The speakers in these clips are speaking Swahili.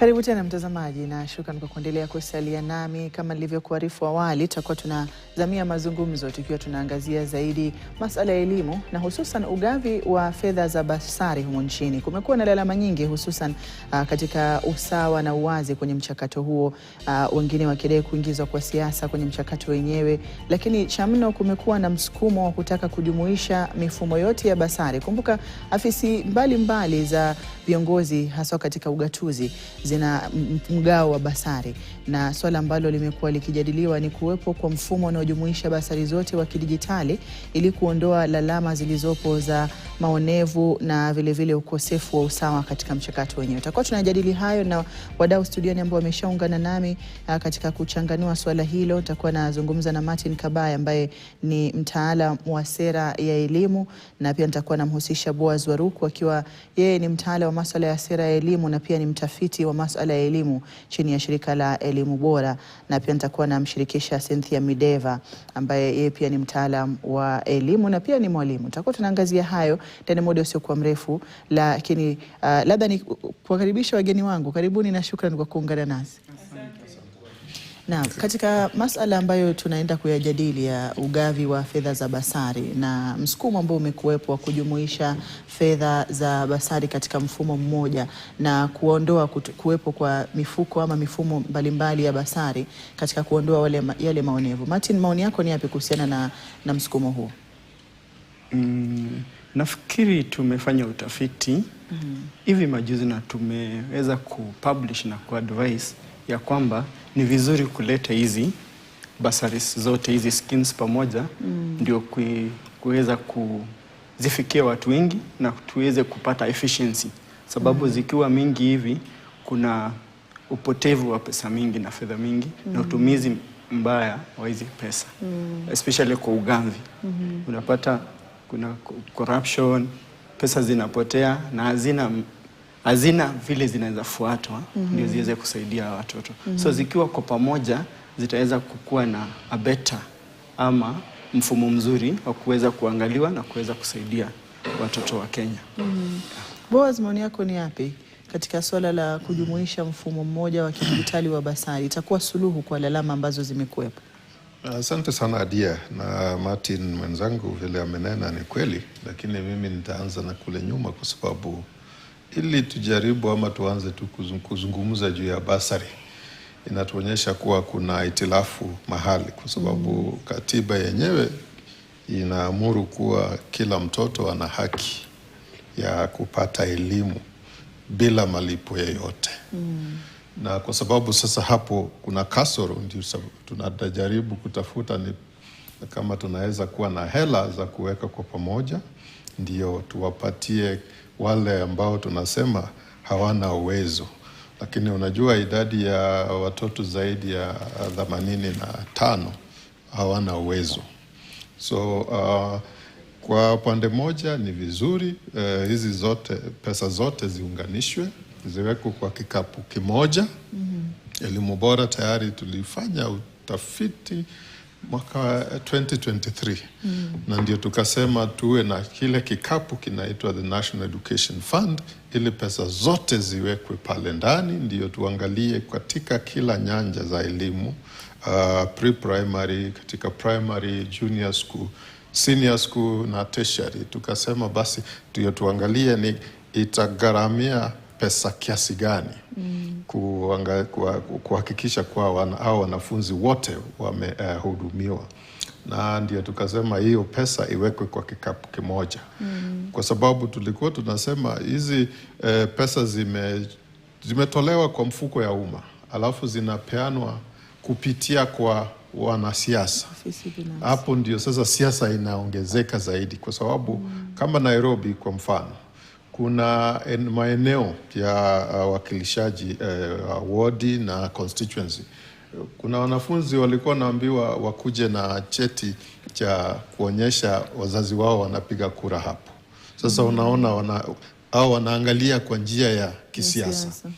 Karibu tena mtazamaji, na shukrani kwa kuendelea kusalia nami. Kama nilivyokuarifu awali, tutakuwa tunazamia mazungumzo tukiwa tunaangazia zaidi masuala ya elimu na hususan ugavi wa fedha za basari humu nchini. Kumekuwa na lalama nyingi hususan katika usawa na uwazi kwenye mchakato huo, wengine wakidai kuingizwa kwa siasa kwenye mchakato wenyewe, lakini cha mno kumekuwa na msukumo wa kutaka kujumuisha mifumo yote ya basari. Kumbuka afisi mbalimbali za viongozi hasa katika ugatuzi zina mgao wa basari, na swala ambalo limekuwa likijadiliwa ni kuwepo kwa mfumo unaojumuisha basari zote wa kidijitali ili kuondoa lalama zilizopo za maonevu na vile ukosefu wa usawa katika mchakato wenyewe. Tutakuwa tunajadili hayo na wadau studioni ambao wameshaungana nami katika kuchanganua swala hilo. Tutakuwa nazungumza na Martin Kabaya ambaye ni mtaalamu wa sera ya elimu, na pia nitakuwa namhusisha Boaz Waruku akiwa yeye ni mtaalamu wa masuala ya sera ya elimu na pia ni mtafiti wa masuala ya elimu chini ya shirika la Elimu Bora, na pia nitakuwa namshirikisha Cynthia Mideva ambaye yeye pia ni mtaalamu wa elimu na pia ni mwalimu. Tutakuwa tunaangazia hayo ndani muda usiokuwa mrefu, lakini labda ni kuwakaribisha wageni wangu. Karibuni na shukrani kwa kuungana nasi. Na katika masuala ambayo tunaenda kuyajadili ya ugavi wa fedha za basari na msukumo ambao umekuwepo wa kujumuisha fedha za basari katika mfumo mmoja na kuondoa kuwepo kwa mifuko ama mifumo mbalimbali ya basari katika kuondoa yale maonevu. Martin, maoni yako ni yapi kuhusiana na msukumo huo? Nafikiri tumefanya utafiti hivi majuzi na tumeweza kupublish na kuadvise ya kwamba ni vizuri kuleta hizi basaris zote, hizi schemes pamoja, ndio kuweza kuzifikia watu wengi na tuweze kupata efficiency. Sababu zikiwa mingi hivi kuna upotevu wa pesa mingi na fedha mingi na utumizi mbaya wa hizi pesa, especially kwa ugavi. Unapata kuna corruption, pesa zinapotea na hazina vile zinaweza fuatwa ndio ziweze kusaidia watoto. So zikiwa kwa pamoja zitaweza kukua na a better ama mfumo mzuri wa kuweza kuangaliwa na kuweza kusaidia watoto wa Kenya. Boaz, maoni yako ni yapi katika swala la kujumuisha mfumo mmoja wa kidijitali wa basari? Itakuwa suluhu kwa lalama ambazo zimekuwepo? Asante sana Adia, na Martin mwenzangu vile amenena ni kweli, lakini mimi nitaanza na kule nyuma kwa sababu ili tujaribu ama tuanze tu kuzungumza juu ya basari inatuonyesha kuwa kuna itilafu mahali, kwa sababu katiba yenyewe inaamuru kuwa kila mtoto ana haki ya kupata elimu bila malipo yoyote. Na kwa sababu sasa hapo kuna kasoro, ndio tunajaribu kutafuta ni kama tunaweza kuwa na hela za kuweka kwa pamoja ndio tuwapatie wale ambao tunasema hawana uwezo. Lakini unajua idadi ya watoto zaidi ya 85 hawana uwezo. So kwa pande moja ni vizuri hizi zote pesa zote ziunganishwe, ziwekwe kwa kikapu kimoja. Elimu Bora tayari tulifanya utafiti mwaka 2023 na ndio tukasema tuwe na kile kikapu kinaitwa the National Education Fund, ili pesa zote ziwekwe pale ndani, ndio tuangalie katika kila nyanja za elimu, pre-primary, katika primary, junior school, senior school na tertiary. Tukasema basi ndio tuangalie ni itagharamia pesa kiasi gani kuhakikisha kwa wanafunzi wote wamehudumiwa. Na ndio tukasema hiyo pesa iwekwe kwa kikapu kimoja. Kwa sababu tulikuwa tunasema hizi pesa zimetolewa kwa mfuko ya umma, alafu zinapeanwa kupitia kwa wanasiasa. Hapo ndio sasa siasa inaongezeka zaidi, kwa sababu kama Nairobi kwa mfano, kuna maeneo ya wakilishaji wadi na constituency. Kuna wanafunzi walikuwa naambiwa wakuje na cheti cha kuonyesha wazazi wao wanapiga kura hapo. Sasa unaona wanaangalia kwa njia ya kisiasa.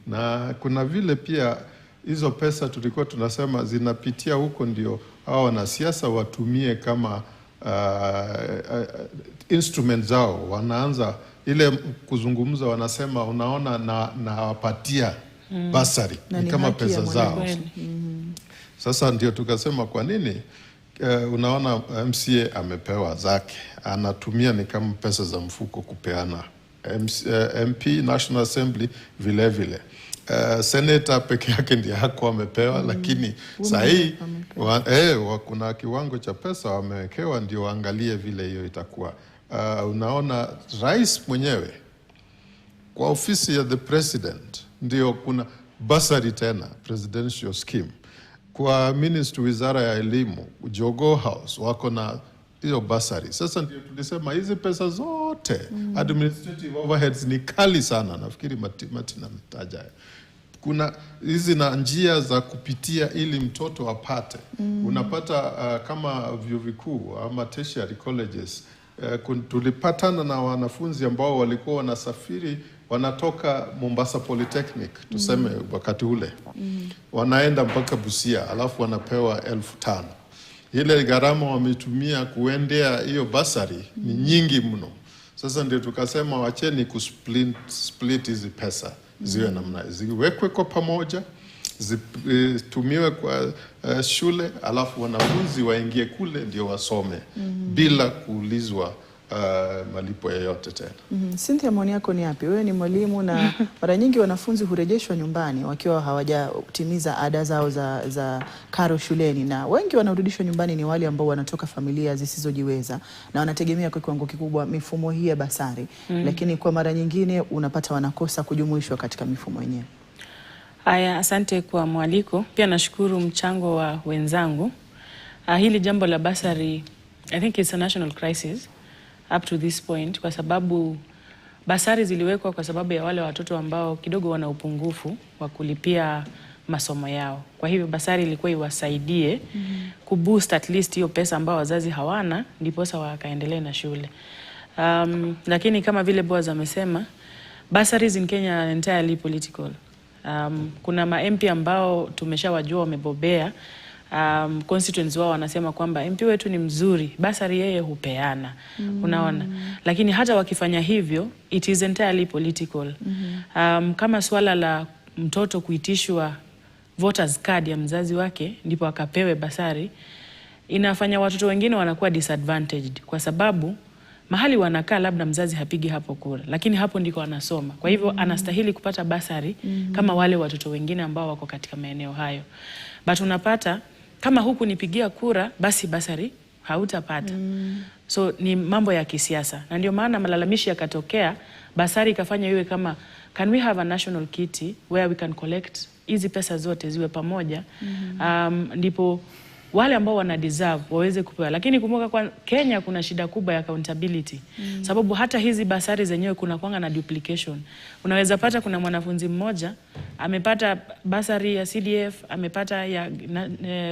Na kuna vile pia hizo pesa tulikuwa tunasema zinapitia huko, ndio hao wanasiasa watumie kama instrument zao. Wanaanza ile kuzungumza, wanasema unaona na wapatia basari, ni kama pesa zao. Sasa ndio tukasema kwa nini unaona MCA amepewa zake, anatumia ni kama pesa za mfuko kupeana. MP National Assembly vile vile. Senator peke yake ndiye hako amepewa, lakini sahii kuna kiwango cha pesa wamewekewa, ndio waangalie vile hiyo itakuwa. Unaona rais mwenyewe kwa ofisi ya the president ndio kuna basari tena, presidential scheme. Kwa ministry wizara ya elimu, Jogoo House wako na hiyo basari. Sasa ndio tulisema hizi pesa zote administrative overheads ni kali sana. Nafikiri Martin ametaja. Kuna hizi na njia za kupitia ili mtoto apate. Unapata kama vyuo vikuu ama tertiary colleges, tulipatana na wanafunzi ambao walikuwa wanasafiri, wanatoka Mombasa Polytechnic tuseme wakati ule, wanaenda mpaka Busia, alafu wanapewa 5,000. Ile gharama wametumia kuendea hiyo basari ni nyingi mno. Sasa ndio tukasema wacheni split hizi pesa, ziwe namna, ziwekwe kwa pamoja, zitumiwe kwa shule, alafu wanafunzi waingie kule ndio wasome bila kuulizwa malipo yoyote tena. Cynthia, maoni yako ni yapi? Wewe ni mwalimu na mara nyingi wanafunzi hurejeshwa nyumbani wakiwa hawajatimiza ada zao za karo shuleni, na wengi wanaorudishwa nyumbani ni wale ambao wanatoka familia zisizojiweza na wanategemea kwa kiwango kikubwa mifumo hii ya basari, lakini kwa mara nyingine unapata wanakosa kujumuishwa katika mifumo yenyewe. Haya, asante kwa mwaliko. Pia nashukuru mchango wa wenzangu. Hili jambo la basari, I think it's a national crisis up to this point, kwa sababu basari ziliwekwa kwa sababu ya wale watoto ambao kidogo wana upungufu wa kulipia masomo yao. Kwa hivyo basari ilikuwa iwasaidie kuboost at least hiyo pesa ambao wazazi hawana, ndiposa wakaendelee na shule. Lakini kama vile Boaz amesema, basaries in Kenya are entirely political. Kuna ma-MP ambao tumeshawajua wamebobea, constituents wao wanasema kwamba MP wetu ni mzuri, basari yeye hupeana. Unaona? Lakini hata wakifanya hivyo, it is entirely political. Kama swala la mtoto kuitishwa voters card ya mzazi wake ndipo akapewe basari, inafanya watoto wengine wanakuwa disadvantaged kwa sababu mahali wanakaa labda mzazi hapigi hapo kura, lakini hapo ndiko anasoma. Kwa hivyo anastahili kupata basari kama wale watoto wengine ambao wako katika maeneo hayo. But unapata kama huku nipigia kura, basi basari hautapata. So ni mambo ya kisiasa. Na ndio maana malalamishi yakatokea, basari ikafanya iwe kama, can we have a national kitty where we can collect hizi pesa zote ziwe pamoja, ndipo wale ambao wana deserve waweze kupewa. Lakini kumbuka kwa Kenya kuna shida kubwa ya accountability. Sababu hata hizi basari zenyewe kuna kwanga na duplication. Unaweza pata kuna mwanafunzi mmoja amepata basari ya CDF, amepata ya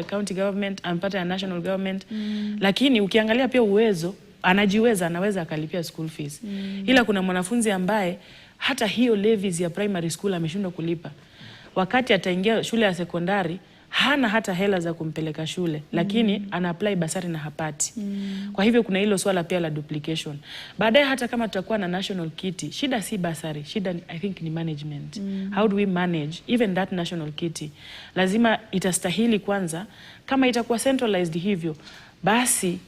county government, amepata ya national government. Lakini ukiangalia pia uwezo, anajiweza, anaweza akalipia school fees. Ila kuna mwanafunzi ambaye hata hiyo levies ya primary school ameshindwa kulipa. Wakati ataingia shule ya sekondari, hana hata hela za kumpeleka shule, lakini ana apply basari na hapati. Kwa hivyo kuna hilo swala pia la duplication. Baadaye hata kama tutakuwa na national kitty, shida si basari, shida I think ni management. How do we manage even that national kitty? Lazima itastahili kwanza, kama itakuwa centralized hivyo, basi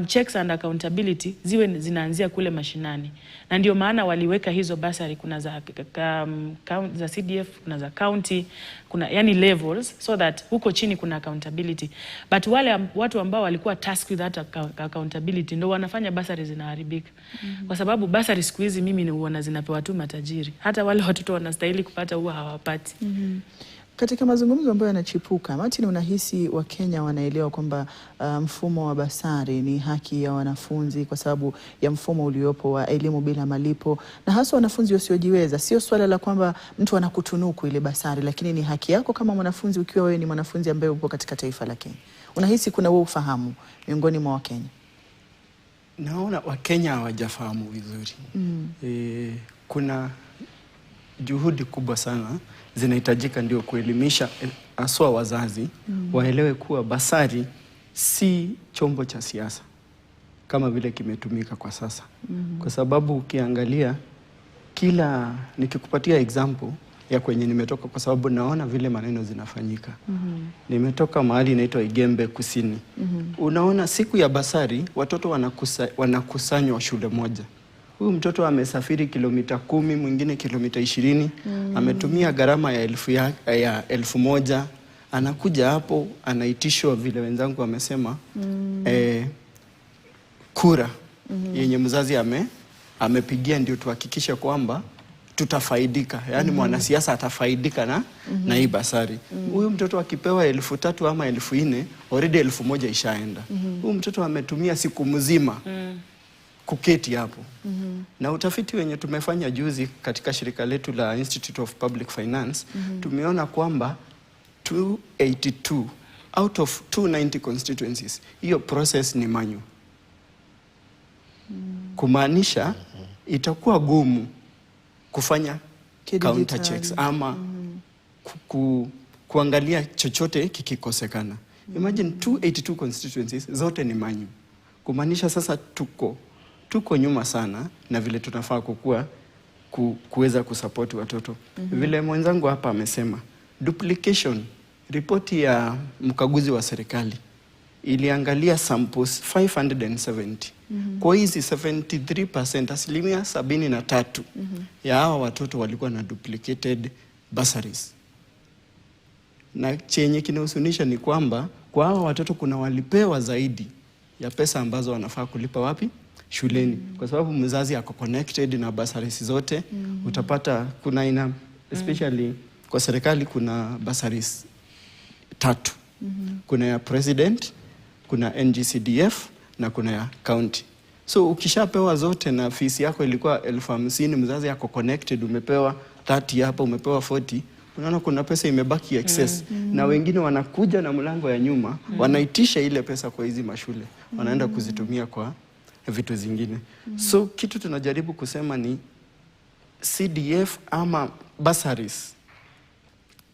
checks and accountability ziwe zinaanzia kule mashinani. Na ndio maana waliweka hizo basari, kuna za CDF, kuna za county, kuna yani levels, so that huko chini kuna accountability. But wale watu ambao walikuwa tasked with that accountability ndio wanafanya basari zinaharibika. Kwa sababu basari siku hizi mimi niuona zinapewa tu matajiri. Hata wale watoto wanastahili kupata huwa hawapati. Katika mazungumzo ambayo yanachipuka, Martin, unahisi Wakenya wanaelewa kwamba mfumo wa basari ni haki ya wanafunzi kwa sababu ya mfumo uliopo wa elimu bila malipo, na hasa wanafunzi wasiojiweza? Sio swala la kwamba mtu anakutunuku ile basari, lakini ni haki yako kama mwanafunzi ukiwa wewe ni mwanafunzi ambaye upo katika taifa la Kenya. Unahisi kuna wewe ufahamu miongoni mwa Wakenya? Naona Wakenya hawajafahamu vizuri. Kuna juhudi kubwa sana zinahitajika ndio kuelimisha aswa wazazi waelewe kuwa basari si chombo cha siasa kama vile kimetumika kwa sasa. Kwa sababu ukiangalia nikikupatia example ya kwenye nimetoka, kwa sababu naona vile maneno zinafanyika. Nimetoka mahali inaitwa Igembe Kusini. Unaona siku ya basari watoto wanakusanywa shule moja. Huyu mtoto amesafiri kilomita 10, mwingine kilomita 20, ametumia gharama ya 1,000, anakuja hapo anaitishwa vile wenzangu wamesema kura yenye mzazi amepigia ndio tuhakikishe kwamba tutafaidika. Yaani mwanasiasa atafaidika na hii basari. Huyu mtoto akipewa 3,000 ama 4,000, already 1,000 ishaenda. Huyu mtoto ametumia siku mzima kuketi hapo. Na utafiti wenye tumefanya juzi katika shirika letu la Institute of Public Finance, tumeona kwamba 282 out of 290 constituencies, hiyo process ni manual. Kumaanisha itakuwa gumu kufanya counter checks ama kuangalia chochote kikikosekana. Imagine 282 constituencies zote ni manual. Kumaanisha sasa tuko nyuma sana na vile tunafaa kuweza kusupport watoto. Vile mwenzangu hapa amesema, duplication, ripoti ya mkaguzi wa serikali iliangalia samples 570. Kwa hizi 73%, asilimia 73 ya hawa watoto walikuwa na duplicated bursaries. Na chenye kinahusunisha ni kwamba kwa hawa watoto kuna walipewa zaidi ya pesa ambazo wanafaa kulipa wapi? Shuleni. Kwa sababu mzazi ako connected na bursaries zote. Utapata kuna especially kwa serikali kuna bursaries 3. Kuna ya president, kuna NGCDF na kuna ya county. So ukishapewa zote na fees yako ilikuwa 50,000, mzazi yako connected, umepewa 30 hapa, umepewa 40, unaona kuna pesa imebaki excess. Na wengine wanakuja na mlango ya nyuma, wanaitisha ile pesa kwa hizi mashule, wanaenda kuzitumia kwa vitu zingine. So kitu tunajaribu kusema ni CDF ama bursaries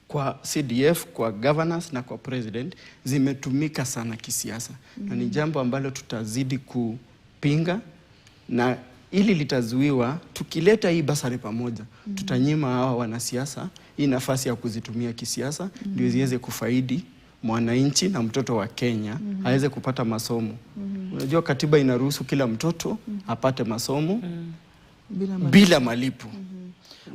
kwa CDF, kwa governors na kwa president zimetumika sana kisiasa. Na ni jambo ambalo tutazidi kupinga, na ili litazuiwa tukileta hii basari pamoja. Tutanyima hawa wanasiasa hii nafasi ya kuzitumia kisiasa ndio ziweze kufaidi mwananchi na mtoto wa Kenya aweze kupata masomo. Unajua katiba inaruhusu kila mtoto apate masomo bila malipo.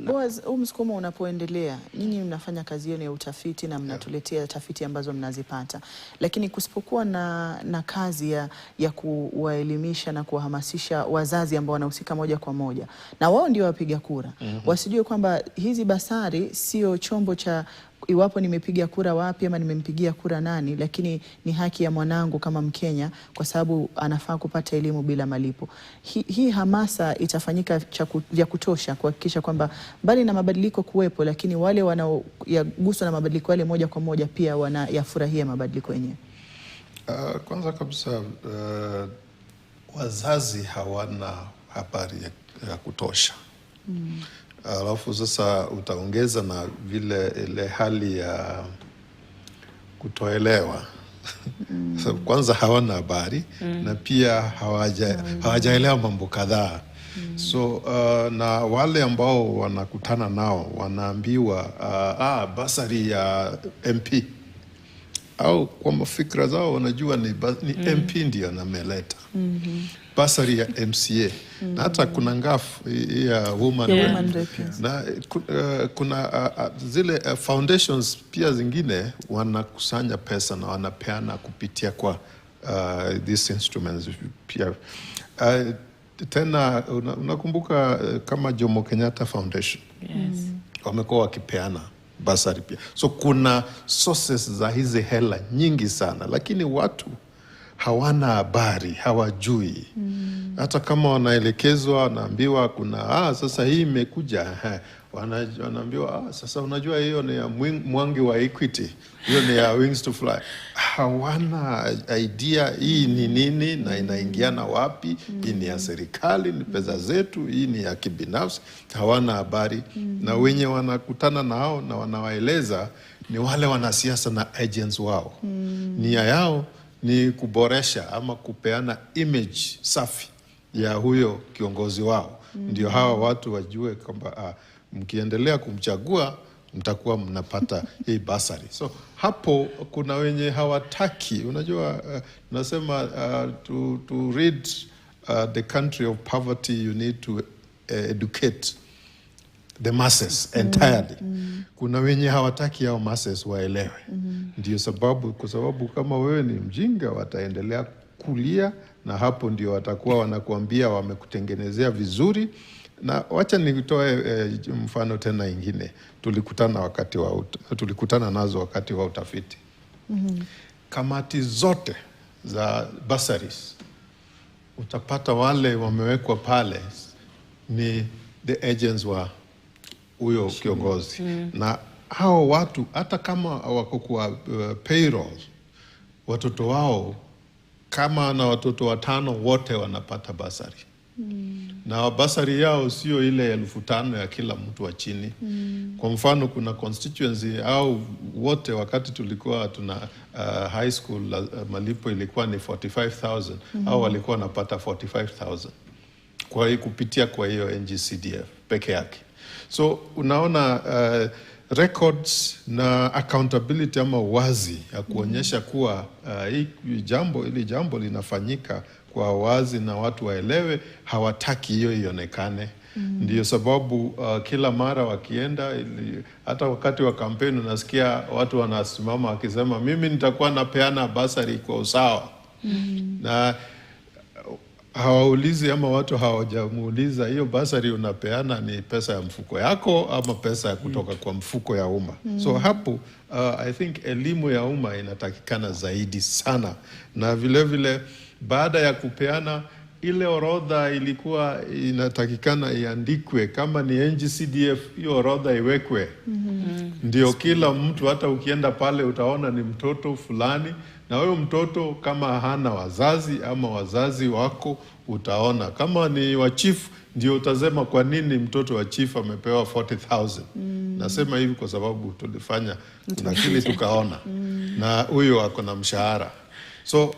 Boaz, msukumo unapoendelea, nyinyi mnafanya kazi yenu ya utafiti na mnatuletea tafiti ambazo mnazipata. Lakini kusipokuwa na kazi ya kuwaelimisha na kuwahamasisha wazazi ambao wanahusika moja kwa moja, na wao ndio wapiga kura, wasijue kwamba hizi basari sio chombo cha iwapo nimepiga kura wapi ama nimempigia kura nani, lakini ni haki ya mwanangu kama Mkenya kwa sababu anafaa kupata elimu bila malipo. Hii hamasa itafanyika vya kutosha kuhakikisha kwamba mbali na mabadiliko kuwepo, lakini wale wanaoguswa na mabadiliko wale moja kwa moja pia wanayafurahia mabadiliko yenyewe. Kwanza kabisa wazazi hawana habari ya kutosha. Alafu sasa utaongeza na vile ile hali ya kutoelewa. So, kwanza hawana habari na pia hawajaelewa mambo kadhaa. So na wale ambao wanakutana nao wanaambiwa basari ya MP, au kwa mafikra zao wanajua ni MP ndio anameleta. Basari ya MCA. Na hata kuna ngafu ya woman rep. Na kuna zile foundations pia zingine wanakusanya pesa na wanapeana kupitia kwa these instruments pia. Tena unakumbuka kama Jomo Kenyatta Foundation. Wamekuwa wakipeana basari pia. So kuna sources za hizi hela nyingi sana, lakini watu hawana habari, hawajui. Hata kama wanaelekezwa, wanaambiwa kuna sasa hii imekuja, wanaambiwa sasa unajua hiyo ni ya Mwangi wa Equity, hiyo ni ya Wings to Fly. Hawana idea hii ni nini na inaingiana wapi, hii ni ya serikali, ni pesa zetu, hii ni ya kibinafsi. Hawana habari. Na wenye wanakutana nao na wanawaeleza ni wale wanasiasa na agents wao. Nia yao ni kuboresha ama kupeana image safi ya huyo kiongozi wao. Ndio hawa watu wajue kwamba mkiendelea kumchagua mtakuwa mnapata hii basari. So hapo kuna wenye hawataki, unajua nasema to rid the country of poverty you need to educate the masses entirely. Kuna wenye hawataki hao masses waelewe. Ndio sababu, kwa sababu kama wewe ni mjinga wataendelea kulia, na hapo ndio watakuwa wanakuambia wamekutengenezea vizuri. Na wacha nitoe mfano tena ingine. Tulikutana nazo wakati wa utafiti. Kamati zote za bursaries utapata wale wamewekwa pale ni the agents wa huyo kiongozi. Na hao watu hata kama wako kwa payroll, watoto wao kama na watoto 5 wote wanapata basari. Na basari yao sio ile 5,000 ya kila mtu wa chini. Kwa mfano kuna constituency au wote wakati tulikuwa tuna high school malipo ilikuwa ni 45,000 au walikuwa wanapata 45,000 kwa hiyo kupitia kwa hiyo NGCDF peke yake. So unaona records na accountability ama wazi ya kuonyesha kuwa hili jambo linafanyika kwa wazi na watu waelewe, hawataki hiyo ionekane. Ndiyo sababu kila mara wakienda, hata wakati wa kampeni unasikia watu wanasimama wakisema mimi nitakuwa napeana basari kwa usawa. Na hawaulizi ama watu hawajamuuliza hiyo basari unapeana ni pesa ya mfuko yako ama pesa ya kutoka kwa mfuko ya umma. So hapo I think elimu ya umma inatakikana zaidi sana. Na vile vile baada ya kupeana ile orodha ilikuwa inatakikana iandikwe, kama ni NGCDF hiyo orodha iwekwe. Ndio kila mtu, hata ukienda pale utaona ni mtoto fulani, na huyo mtoto kama hana wazazi ama wazazi wako utaona. Kama ni wa chief ndio utasema kwa nini mtoto wa chief amepewa 40,000. Nasema hivi kwa sababu tulifanya tunakili tukaona. Na huyo ako na mshahara. So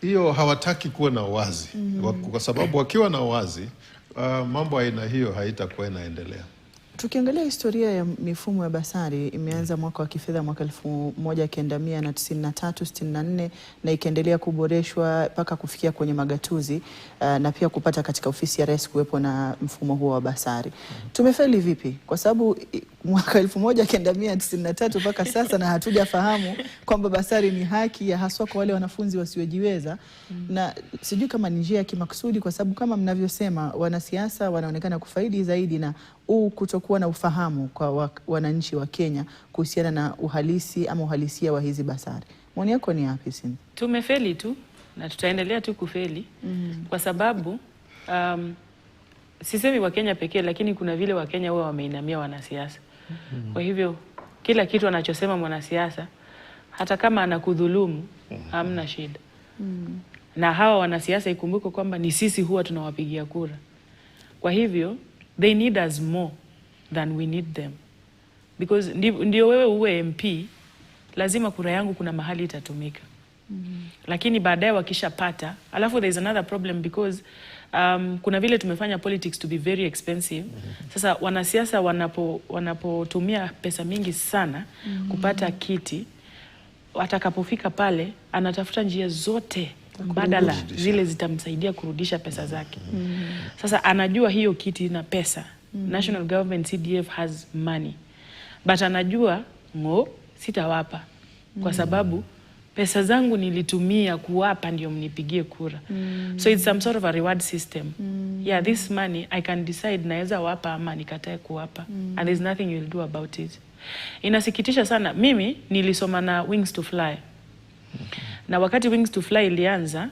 hiyo hawataki kuwa na wazi. Kwa sababu wakiwa na wazi mambo aina hiyo haitakuwa inaendelea. Tukiangalia historia ya mifumo ya basari, imeanza mwaka wa kifedha mwaka 1993-64 na ikaendelea kuboreshwa mpaka kufikia kwenye magatuzi na pia kupata katika ofisi ya rais kuwepo na mfumo huo wa basari. Tumefeli vipi? Kwa sababu mwaka 1993 mpaka sasa na hatujafahamu kwamba basari ni haki ya haswa kwa wale wanafunzi wasiojiweza. Na sijui kama ni njia ya kimakusudi, kwa sababu kama mnavyosema wanasiasa wanaonekana kufaidi zaidi na kutokuwa na ufahamu kwa wananchi wa Kenya kuhusiana na uhalisi ama uhalisia wa hizi basari. Maoni yako ni yapi Cindy? Tumefeli tu na tutaendelea tu kufeli kwa sababu sisemi wa Kenya pekee, lakini kuna vile wa Kenya wao wameinamia wanasiasa. Kwa hivyo kila kitu anachosema mwanasiasa hata kama anakudhulumu hamna shida. Na hawa wanasiasa ikumbuke kwamba ni sisi huwa tunawapigia kura. Kwa hivyo they need us more than we need them. Because ndio wewe uwe MP, lazima kura yangu kuna mahali itatumika. Lakini baadaye wakishapata, alafu there is another problem because kuna vile tumefanya politics to be very expensive. Sasa wanasiasa wanapotumia pesa mingi sana kupata kiti, watakapofika pale anatafuta njia zote badala zile zitamsaidia kurudisha pesa zake. Sasa anajua hiyo kiti na pesa. National Government CDF has money. But anajua sitawapa kwa sababu pesa zangu nilitumia kuwapa ndio mnipigie kura. So it's some sort of a reward system. Yeah, this money I can decide naweza wapa ama nikatae kuwapa. And there's nothing you'll do about it. Inasikitisha sana. Mimi nilisoma na Wings to Fly. Na wakati Wings to Fly ilianza,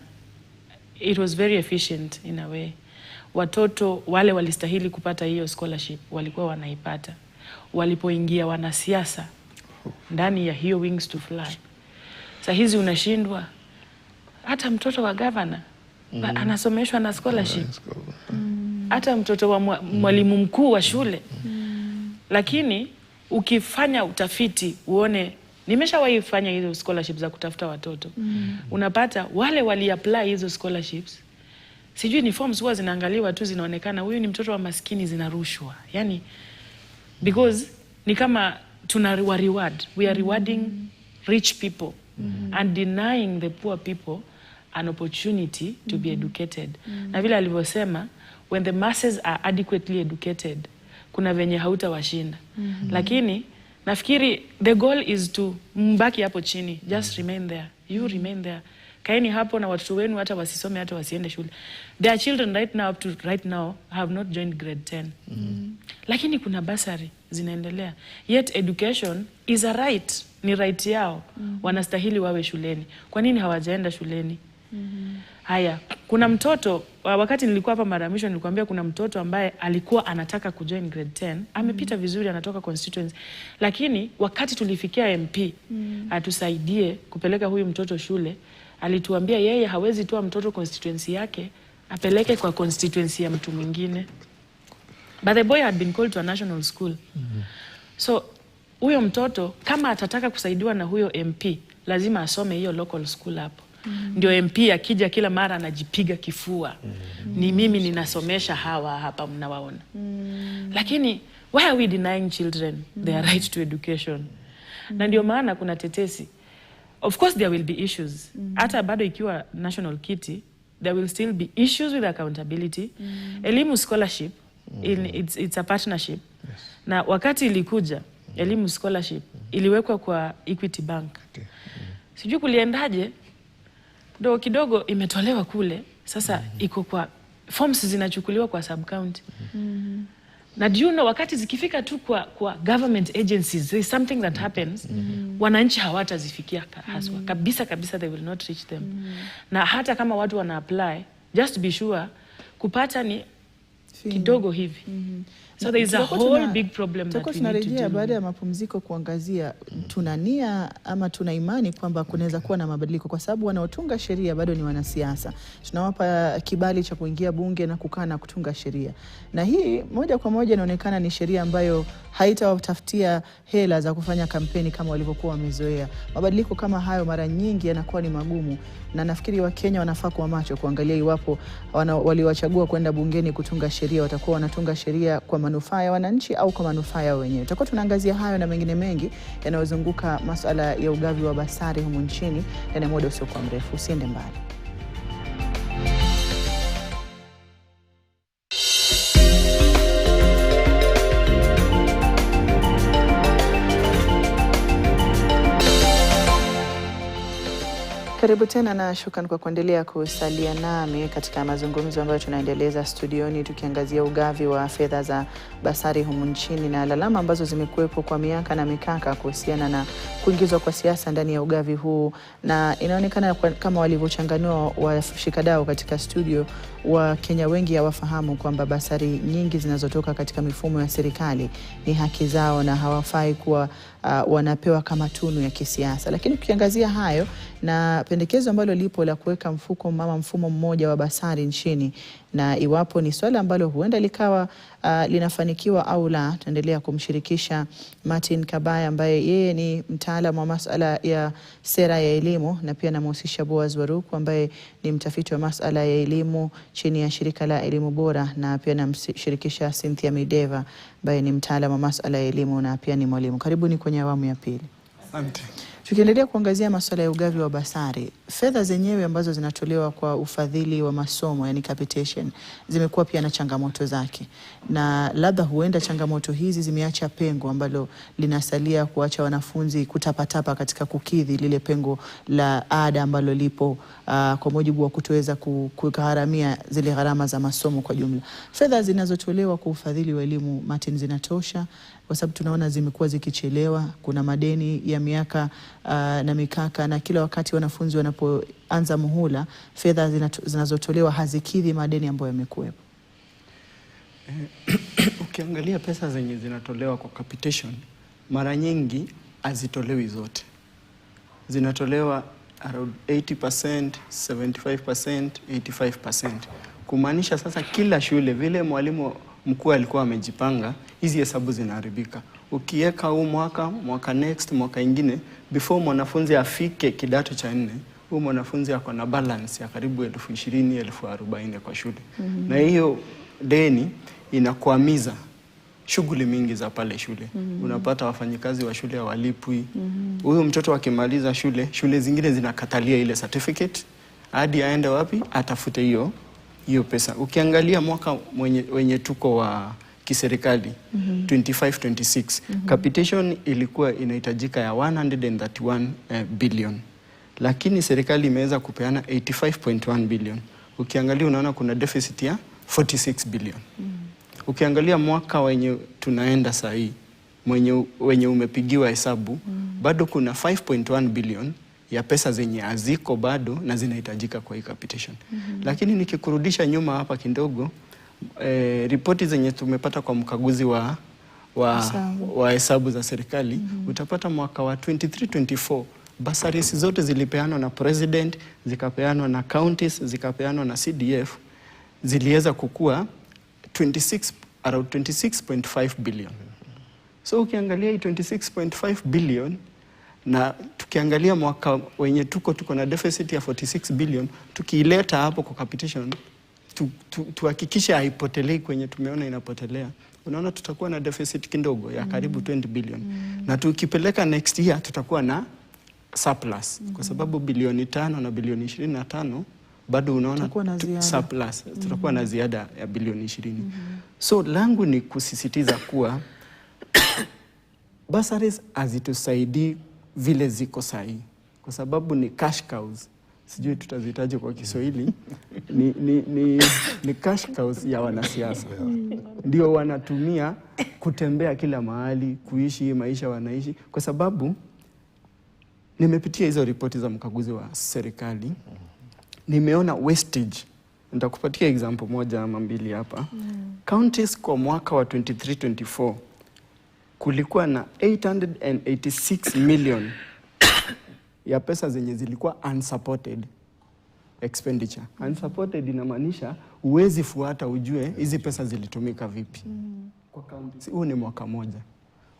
it was very efficient in a way. Watoto wale walistahili kupata hiyo scholarship walikuwa wanaipata. Walipoingia wanasiasa ndani ya hiyo Wings to Fly, sasa hizi unashindwa hata mtoto wa governor anasomeshwa na scholarship. Hata mtoto wa mwalimu mkuu wa shule. Lakini ukifanya utafiti uone, nimeshawahi fanya hizo scholarships za kutafuta watoto. Unapata wale wali-apply hizo scholarships, sijui ni forms huwa zinaangaliwa tu zinaonekana huyu ni mtoto wa maskini, zinarushwa. Yani because ni kama tuna reward. We are rewarding rich people and denying the poor people an opportunity to be educated. Na vile alivyosema, when the masses are adequately educated, kuna venye hautawashinda. Lakini nafikiri the goal is to mbaki hapo chini, just remain there. You remain there. Kaeni hapo na watoto wenu hata wasisome, hata wasiende shule. Their children right now have not joined grade 10. Lakini kuna bursary zinaendelea. Yet education is a right. Ni right yao. Wanastahili wawe shuleni. Kwa nini hawajaenda shuleni? Haya, kuna mtoto, wakati nilikuwa hapa mara mwisho nilikwambia kuna mtoto ambaye alikuwa anataka kujoin grade 10, amepita vizuri, anatoka constituency. Lakini wakati tulifikia MP, atusaidie kupeleka huyu mtoto shule, alituambia yeye hawezi toa mtoto constituency yake, apeleke kwa constituency ya mtu mwingine. But the boy had been called to a national school. So, huyo mtoto, kama atataka kusaidiwa na huyo MP, lazima asome hiyo local school hapo. Ndio MP akija kila mara anajipiga kifua. Ni mimi ninasomesha hawa hapa mnawaona. Lakini, why are we denying children their right to education? Na ndio maana kuna tetesi. Of course there will be issues. Hata bado ikiwa national kitty, there will still be issues with accountability. Elimu scholarship, it's a partnership. Yes. Na wakati ilikuja, elimu scholarship, iliwekwa kwa Equity Bank. Sijui kuliendaje, ndo kidogo imetolewa kule, sasa iko kwa, forms zinachukuliwa kwa sub-county. Na do you know, wakati zikifika tu kwa government agencies, there is something that happens, wananchi hawatazifikia haswa. Kabisa, they will not reach them. Na hata kama watu wana apply, just be sure, kupata ni kidogo hivi. So there is a whole big problem that we need to tunarejea baada ya mapumziko kuangazia tunania ama tuna imani kwamba kunaweza kuwa na mabadiliko, kwa sababu wanaotunga sheria bado ni wanasiasa. Tunawapa kibali cha kuingia bunge na kukaa na kutunga sheria. Na hii moja kwa moja inaonekana ni sheria ambayo haitawatafutia hela za kufanya kampeni kama walivyokuwa wamezoea. Mabadiliko kama hayo mara nyingi yanakuwa ni magumu, na nafikiri Wakenya wanafaa kuwa macho kuangalia iwapo waliwachagua kwenda bungeni kutunga sheria watakuwa wanatunga sheria kwa manufaa ya wananchi au kwa manufaa yao wenyewe. Tutakuwa tunaangazia hayo na mengine mengi yanayozunguka masuala ya ugavi wa basari humu nchini na muda usiokuwa mrefu. Usiende mbali. Karibu tena na shukrani kwa kuendelea kusalia nami katika mazungumzo ambayo tunaendeleza studioni, tukiangazia ugavi wa fedha za basari humu nchini na lalama ambazo zimekuwepo kwa miaka na mikaka kuhusiana na kuingizwa kwa siasa ndani ya ugavi huu. Na inaonekana kama walivyochanganua washikadau katika studio, wa Kenya wengi hawafahamu kwamba basari nyingi zinazotoka katika mifumo ya serikali ni haki zao na hawafai kuwa wanapewa kama tunu ya kisiasa. Lakini ukiangazia hayo na pendekezo ambalo lipo la kuweka mfumo mmoja wa basari nchini, na iwapo ni swala ambalo huenda likawa linafanikiwa au la, tuendelea kumshirikisha Martin Kabaya ambaye yeye ni mtaalamu wa masuala ya sera ya elimu, na pia namhusisha Boaz Waruku ambaye ni mtafiti wa masuala ya elimu chini ya shirika la elimu bora, na pia namshirikisha Cynthia Mideva ambaye ni mtaalamu wa masuala ya elimu na pia ni mwalimu. Karibuni kwenye awamu ya pili. Asante. Tukiendelea kuangazia masuala ya ugavi wa basari, fedha zenyewe ambazo zinatolewa kwa ufadhili wa masomo, yani capitation, zimekuwa pia na changamoto zake. Na labda huenda changamoto hizi zimeacha pengo ambalo linasalia kuacha wanafunzi kutapatapa katika kukidhi lile pengo la ada ambalo lipo kwa mujibu wa kutoweza kugharamia zile gharama za masomo kwa jumla. Fedha zinazotolewa kwa ufadhili wa elimu, Martin, zinatosha? Kwa sababu tunaona zimekuwa zikichelewa, kuna madeni ya miaka na mikaka, na kila wakati wanafunzi wanapoanza muhula, fedha zinazotolewa hazikidhi madeni ambayo yamekuwepo. Ukiangalia pesa zenye zinatolewa kwa capitation, mara nyingi hazitolewi zote. Zinatolewa around 80%, 75%, 85%. Kumaanisha sasa kila shule vile mwalimu mkuu alikuwa amejipanga, hizi hesabu zinaharibika. Ukiweka huu mwaka next, mwaka ingine, before mwanafunzi afike kidato cha 4, huu mwanafunzi ako na balance ya karibu 20,000, 40,000 kwa shule. Na hiyo deni inakuamiza shughuli mingi za pale shule. Unapata wafanyikazi wa shule hawalipwi. Huyo mtoto akimaliza shule zingine zinakatalia ile certificate hadi aende wapi atafute hiyo pesa. Ukiangalia mwaka wenye tuko wa kiserikali 25-26 capitation ilikuwa inahitajika ya 131 billion, lakini serikali imeweza kupeana 85.1 billion. Ukiangalia unaona kuna deficit ya 46 billion. Ukiangalia mwaka wenye tunaenda saa hii wenye umepigiwa hesabu bado kuna 5.1 billion ya pesa zenye haziko bado na zinahitajika kwa hii capitation. Lakini nikikurudisha nyuma hapa kidogo, ripoti zenye tumepata kwa mkaguzi wa hesabu za serikali, utapata mwaka wa 23-24 bursaries zote zilipeanwa na president, zikapeanwa na counties, zikapeanwa na CDF, ziliweza kukua around 26.5 billion. So ukiangalia hii 26.5 billion na tukiangalia mwaka wenye tuko na deficit ya 46 billion, tukiileta hapo kwa capitation, tuhakikishe haipotelei kwenye tumeona inapotelea, unaona tutakuwa na deficit kidogo ya karibu 20 billion. Na tukipeleka next year tutakuwa na surplus kwa sababu bilioni 5 na bilioni 25 bado unaona surplus, tutakuwa na ziada ya bilioni 20. So langu ni kusisitiza kuwa bursaries hazitusaidii vile ziko sahihi, kwa sababu ni cash cows. Sijui tutazitaje kwa Kiswahili. ni cash cows ya wanasiasa. Ndio wanatumia kutembea kila mahali, kuishi maisha wanaishi, kwa sababu nimepitia hizo ripoti za mkaguzi wa serikali. Nimeona wastage. Nitakupatia example moja ama mbili hapa. Counties kwa mwaka wa 23-24 kulikuwa na 886 million ya pesa zenye zilikuwa unsupported expenditure. Unsupported inamaanisha uwezi fuata ujue hizi pesa zilitumika vipi. Kwa counties huu ni mwaka moja.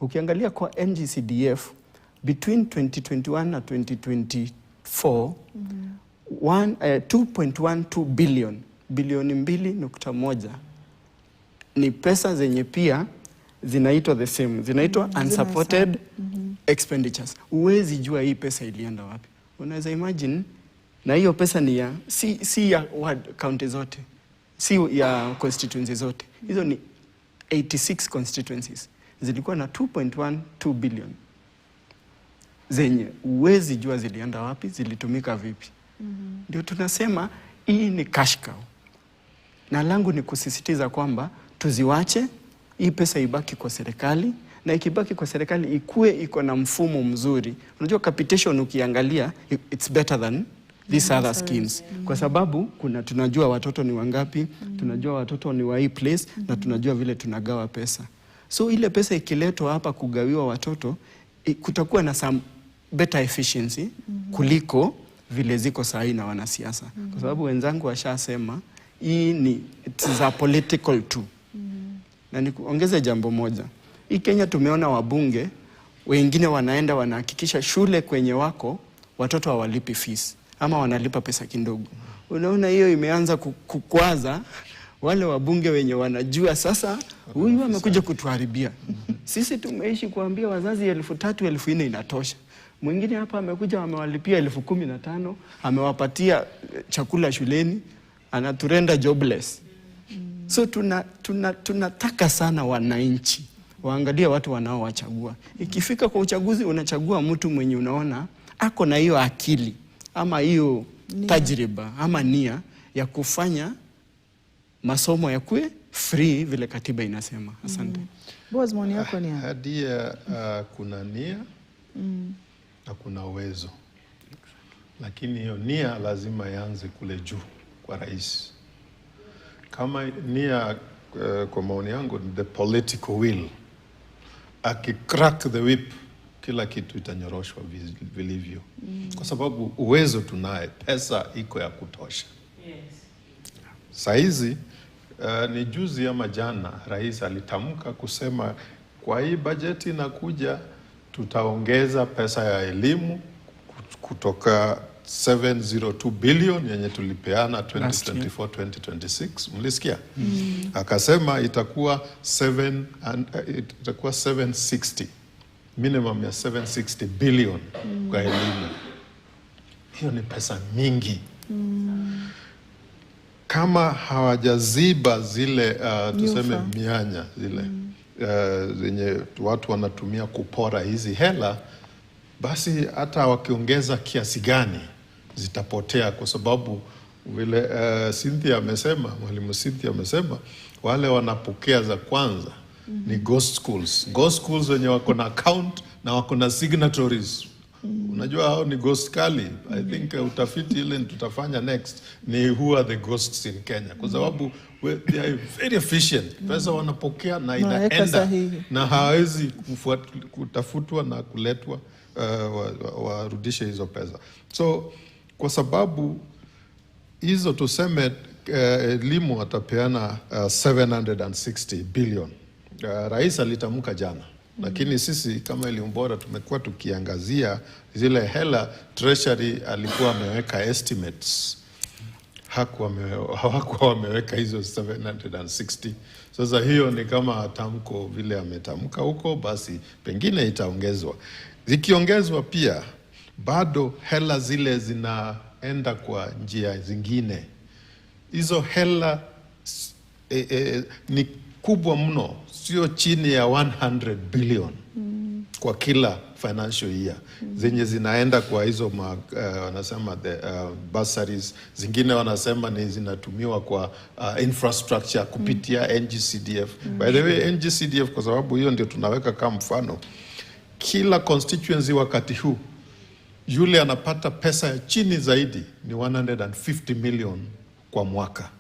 Ukiangalia kwa NGCDF between 2021 na 2024 2.12 billion, bilioni 2.1 ni pesa zenye pia zinaitwa the same, zinaitwa unsupported expenditures. Uwezi jua hii pesa ilienda wapi. Unaweza imagine, na hiyo pesa ni ya si ya county zote, si ya constituencies zote. Hizo ni 86 constituencies zilikuwa na 2.12 billion zenye uwezi jua zilienda wapi, zilitumika vipi. Ndio tunasema hii ni cash cow. Na langu ni kusisitiza kwamba tuziwache, hii pesa ibaki kwa serikali, na ikibaki kwa serikali iko na mfumo mzuri. Unajua capitation ukiangalia it's better than these other schemes. Kwa sababu tunajua watoto ni wangapi, tunajua watoto ni wa hii place, na tunajua vile tunagawa pesa. So ile pesa ikiletwa hapa kugawiwa watoto, kutakuwa na some better efficiency kuliko vile ziko sahi na wanasiasa. Kwa sababu wenzangu washasema hii it's a political tool. Na nikuongeze jambo moja. Hii Kenya tumeona wabunge wengine wanaenda wanahakikisha shule kwenye wako watoto hawalipi fees ama wanalipa pesa kidogo. Unaona hiyo imeanza kukwaza wale wabunge wenye wanajua sasa huyu amekuja kutuharibia. Sisi tumeishi kuambia wazazi 3,000 4,000 inatosha. Mwingine hapa amekuja amewalipia 15,000, amewapatia chakula shuleni, anaturenda jobless. So tunataka sana wananchi waangalia watu wanaowachagua. Ikifika kwa uchaguzi unachagua mtu mwenye unaona ako na hiyo akili ama hiyo tajriba ama nia ya kufanya masomo yakuwe free vile katiba inasema. Asante. Boaz, maoni yako ni Hadia, kuna nia na kuna uwezo, lakini hiyo nia lazima ianze kule juu kwa rais. Kama nia kwa maoni yangu the political will, akicrack the whip kila kitu itanyoroshwa vilivyo. Kwa sababu uwezo tunaye, pesa iko ya kutosha. Saizi ni juzi ama jana rais alitamka kusema kwa hii bajeti inakuja tutaongeza pesa ya elimu kutoka 702 billion yenye tulipeana 2024-2026. Mlisikia? Akasema itakuwa 760, minimum ya 760 billion kwa elimu. Hiyo ni pesa mingi. Kama hawajaziba zile tuseme mianya zile zenye watu wanatumia kupora hizi hela, basi hata wakiongeza kiasi gani zitapotea, kwa sababu vile Cynthia amesema, mwalimu Cynthia amesema, wale wanapokea za kwanza ni ghost schools. Ghost schools wenye wako na account na wako na signatories. Unajua hao ni ghost kali. I think utafiti ile tutafanya next ni who are the ghosts in Kenya, kwa sababu they are very efficient. Pesa wanapokea na inaenda na hawezi kutafutwa na kuletwa warudishe hizo pesa. So kwa sababu hizo tuseme elimu atapeana 760 billion. Rais alitamka jana. Lakini sisi kama elimu bora tumekuwa tukiangazia zile Treasury alikuwa ameweka estimates. Hawakuwa wameweka hizo 760. Sasa hiyo ni kama tamko vile ametamka huko, basi pengine itaongezwa. Zikiongezwa pia bado hela zile zinaenda kwa njia zingine. Hizo hela ni kubwa mno, sio chini ya 100 billion kwa kila financial year. Zenye zinaenda kwa hizo wanasema bursaries, zingine wanasema ni zinatumiwa kwa infrastructure kupitia NGCDF. By the way, NGCDF, kwa sababu hiyo ndio tunaweka kama mfano, kila constituency wakati huu yule anapata pesa ya chini zaidi ni 150 million kwa mwaka.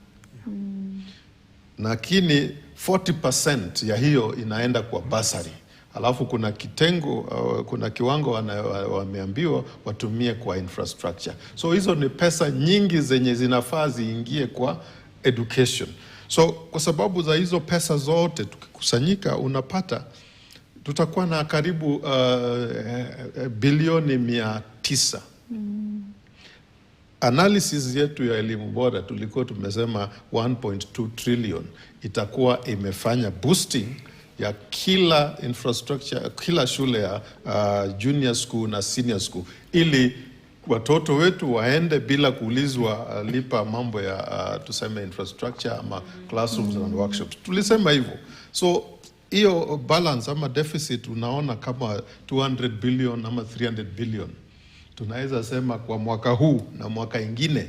Lakini 40% ya hiyo inaenda kwa bursary. Alafu kuna kitengo, kuna kiwango wameambiwa watumie kwa infrastructure. So hizo ni pesa nyingi zenye zinafaa ziingie kwa education. So kwa sababu za hizo pesa zote tukikusanyika, unapata tutakuwa na karibu bilioni 900. Analysis yetu ya elimu bora tulikuwa tumesema 1.2 trillion itakuwa imefanya boosting ya kila infrastructure, kila shule ya junior school na senior school, ili watoto wetu waende bila kuulizwa lipa mambo ya tuseme infrastructure ama classrooms and workshops. Tulisema hivyo. So hiyo balance ama deficit unaona kama 200 billion ama 300 billion. Tunaweza sema kwa mwaka huu na mwaka ingine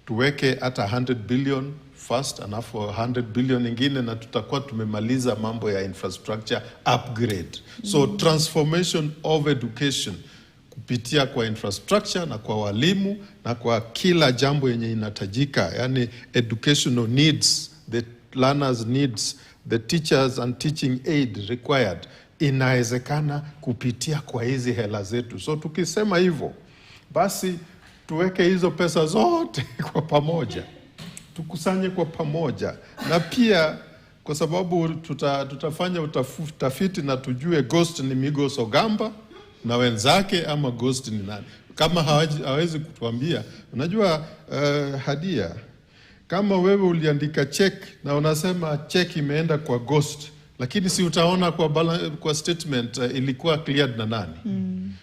tuweke hata 100 billion first, alafu 100 billion ingine, na tutakuwa tumemaliza mambo ya infrastructure upgrade. So transformation of education kupitia kwa infrastructure na kwa walimu na kwa kila jambo yenye inatajika, yani educational needs, the learners needs, the teachers and teaching aid required, inawezekana kupitia kwa hizi hela zetu. So tukisema hivyo, basi tuweke hizo pesa zote kwa pamoja, tukusanye kwa pamoja, na pia kwa sababu tutafanya utafiti na tujue ghost ni Migos Ogamba na wenzake ama ghost ni nani. Kama hawezi kutuambia, unajua Hadia, kama wewe uliandika check na unasema check imeenda kwa ghost, lakini si utaona kwa statement ilikuwa cleared na nani?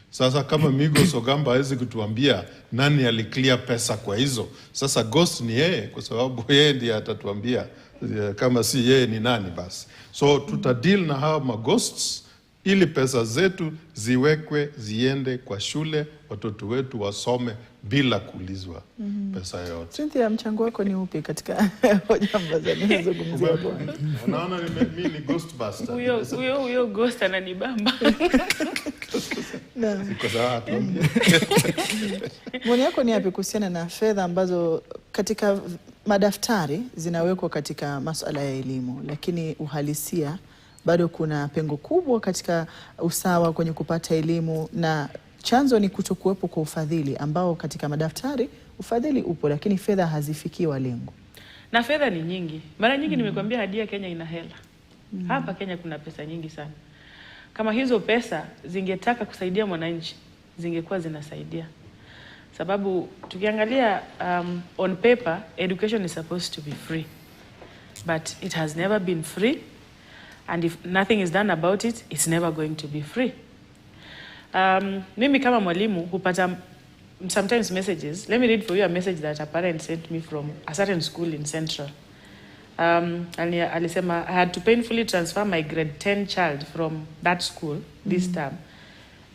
Sasa kama Migos Ogamba hawezi kutuambia nani aliclear pesa kwa hizo, sasa ghost ni yeye, kwa sababu yeye ndiye atatuambia kama si yeye ni nani basi. So tutadeal na hawa maghosts ili pesa zetu ziwekwe ziende kwa shule, watoto wetu wasome bila kuulizwa pesa yote. Cynthia, mchango wako ni upi katika hoja ambazo nimezungumzia hapo? Unaona mimi ni ghostbuster. Huyo ghost ananibamba. Kwa sababu Maoni yako ni yapi kuhusiana na fedha ambazo katika madaftari zinawekwa katika masuala ya elimu, lakini uhalisia bado kuna pengo kubwa katika usawa kwenye kupata elimu, na chanzo ni kutokuwepo kwa ufadhili ambao katika madaftari ufadhili upo lakini fedha hazifikii walengo. Na fedha ni nyingi. Mara nyingi nimekuambia Hadia, Kenya ina hela. Hapa Kenya kuna pesa nyingi sana. Kama hizo pesa zingetaka kusaidia mwananchi, zingekuwa zinasaidia. sababu tukiangalia on paper education is supposed to be free, but it has never been free, and if nothing is done about it, it's never going to be free. Mimi kama mwalimu hupata sometimes messages. Let me read for you a message that a parent sent me from a certain school in Central. Alisema, I had to painfully transfer my grade 10 child from that school this term.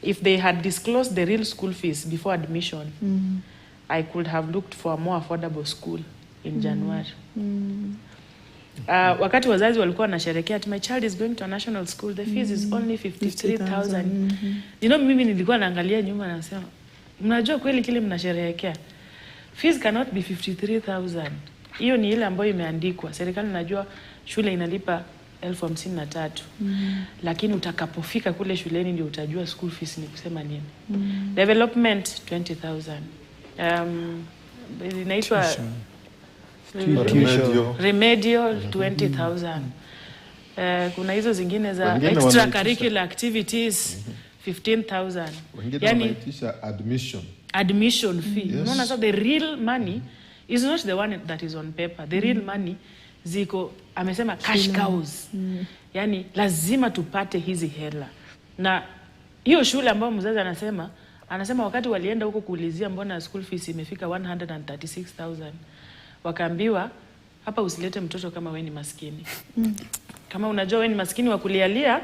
If they had disclosed the real school fees before admission, I could have looked for a more affordable school in January. Wakati wazazi walikuwa wanasherehekea, my child is going to a national school, the fees is only 53,000. You know, mimi nilikuwa naangalia nyuma na nasema, mnajua kweli kile mnasherehekea? Fees cannot be 53,000. Hiyo ni ile ambayo imeandikwa. Serikali najua shule inalipa 53,000. Lakini utakapofika kule shuleni ndio utajua school fees ni kusema nini. Development 20,000. Inaitwa remedial 20,000. Kuna hizo zingine za extracurricular activities 15,000. Yani wanaitisha admission fee. Unaona, so the real money is not the one that is on paper. The real money ziko, amesema cash cows. Yani lazima tupate hizi hela. Na hiyo shule ambayo mzazi anasema wakati walienda huko kuulizia mbona school fees imefika 136,000. Wakaambiwa, hapa usilete mtoto kama wewe ni maskini. Kama unajua wewe ni maskini wa kulialia,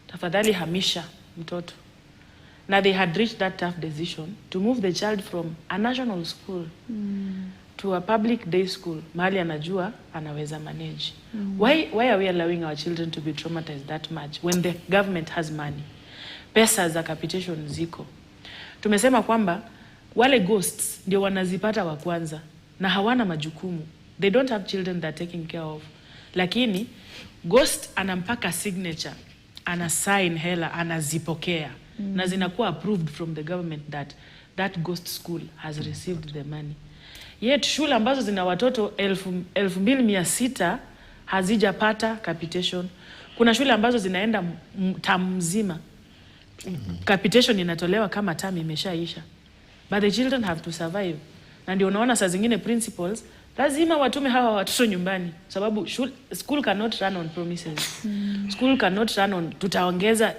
tafadhali hamisha mtoto. Now they had reached that tough decision to move the child from a national school to a public day school. Mahali anajua anaweza manage. Why are we allowing our children to be traumatized that much when the government has money? Pesa za capitation ziko. Tumesema kwamba wale ghosts ndio wanazipata wa kwanza na hawana majukumu. They don't have children that are taken care of. Lakini ghost anampaka signature, ana sign hela, anazipokea. Na zinakuwa approved from the government that ghost school has received the money. Yet shule ambazo zina watoto 2,600 hazijapata capitation. Kuna shule ambazo zinaenda tamu mzima. Capitation inatolewa kama term imeshaisha. But the children have to survive. Na ndio unaona saa zingine principals lazima watume hawa watoto nyumbani, sababu school cannot run on promises. School cannot run on tutaongeza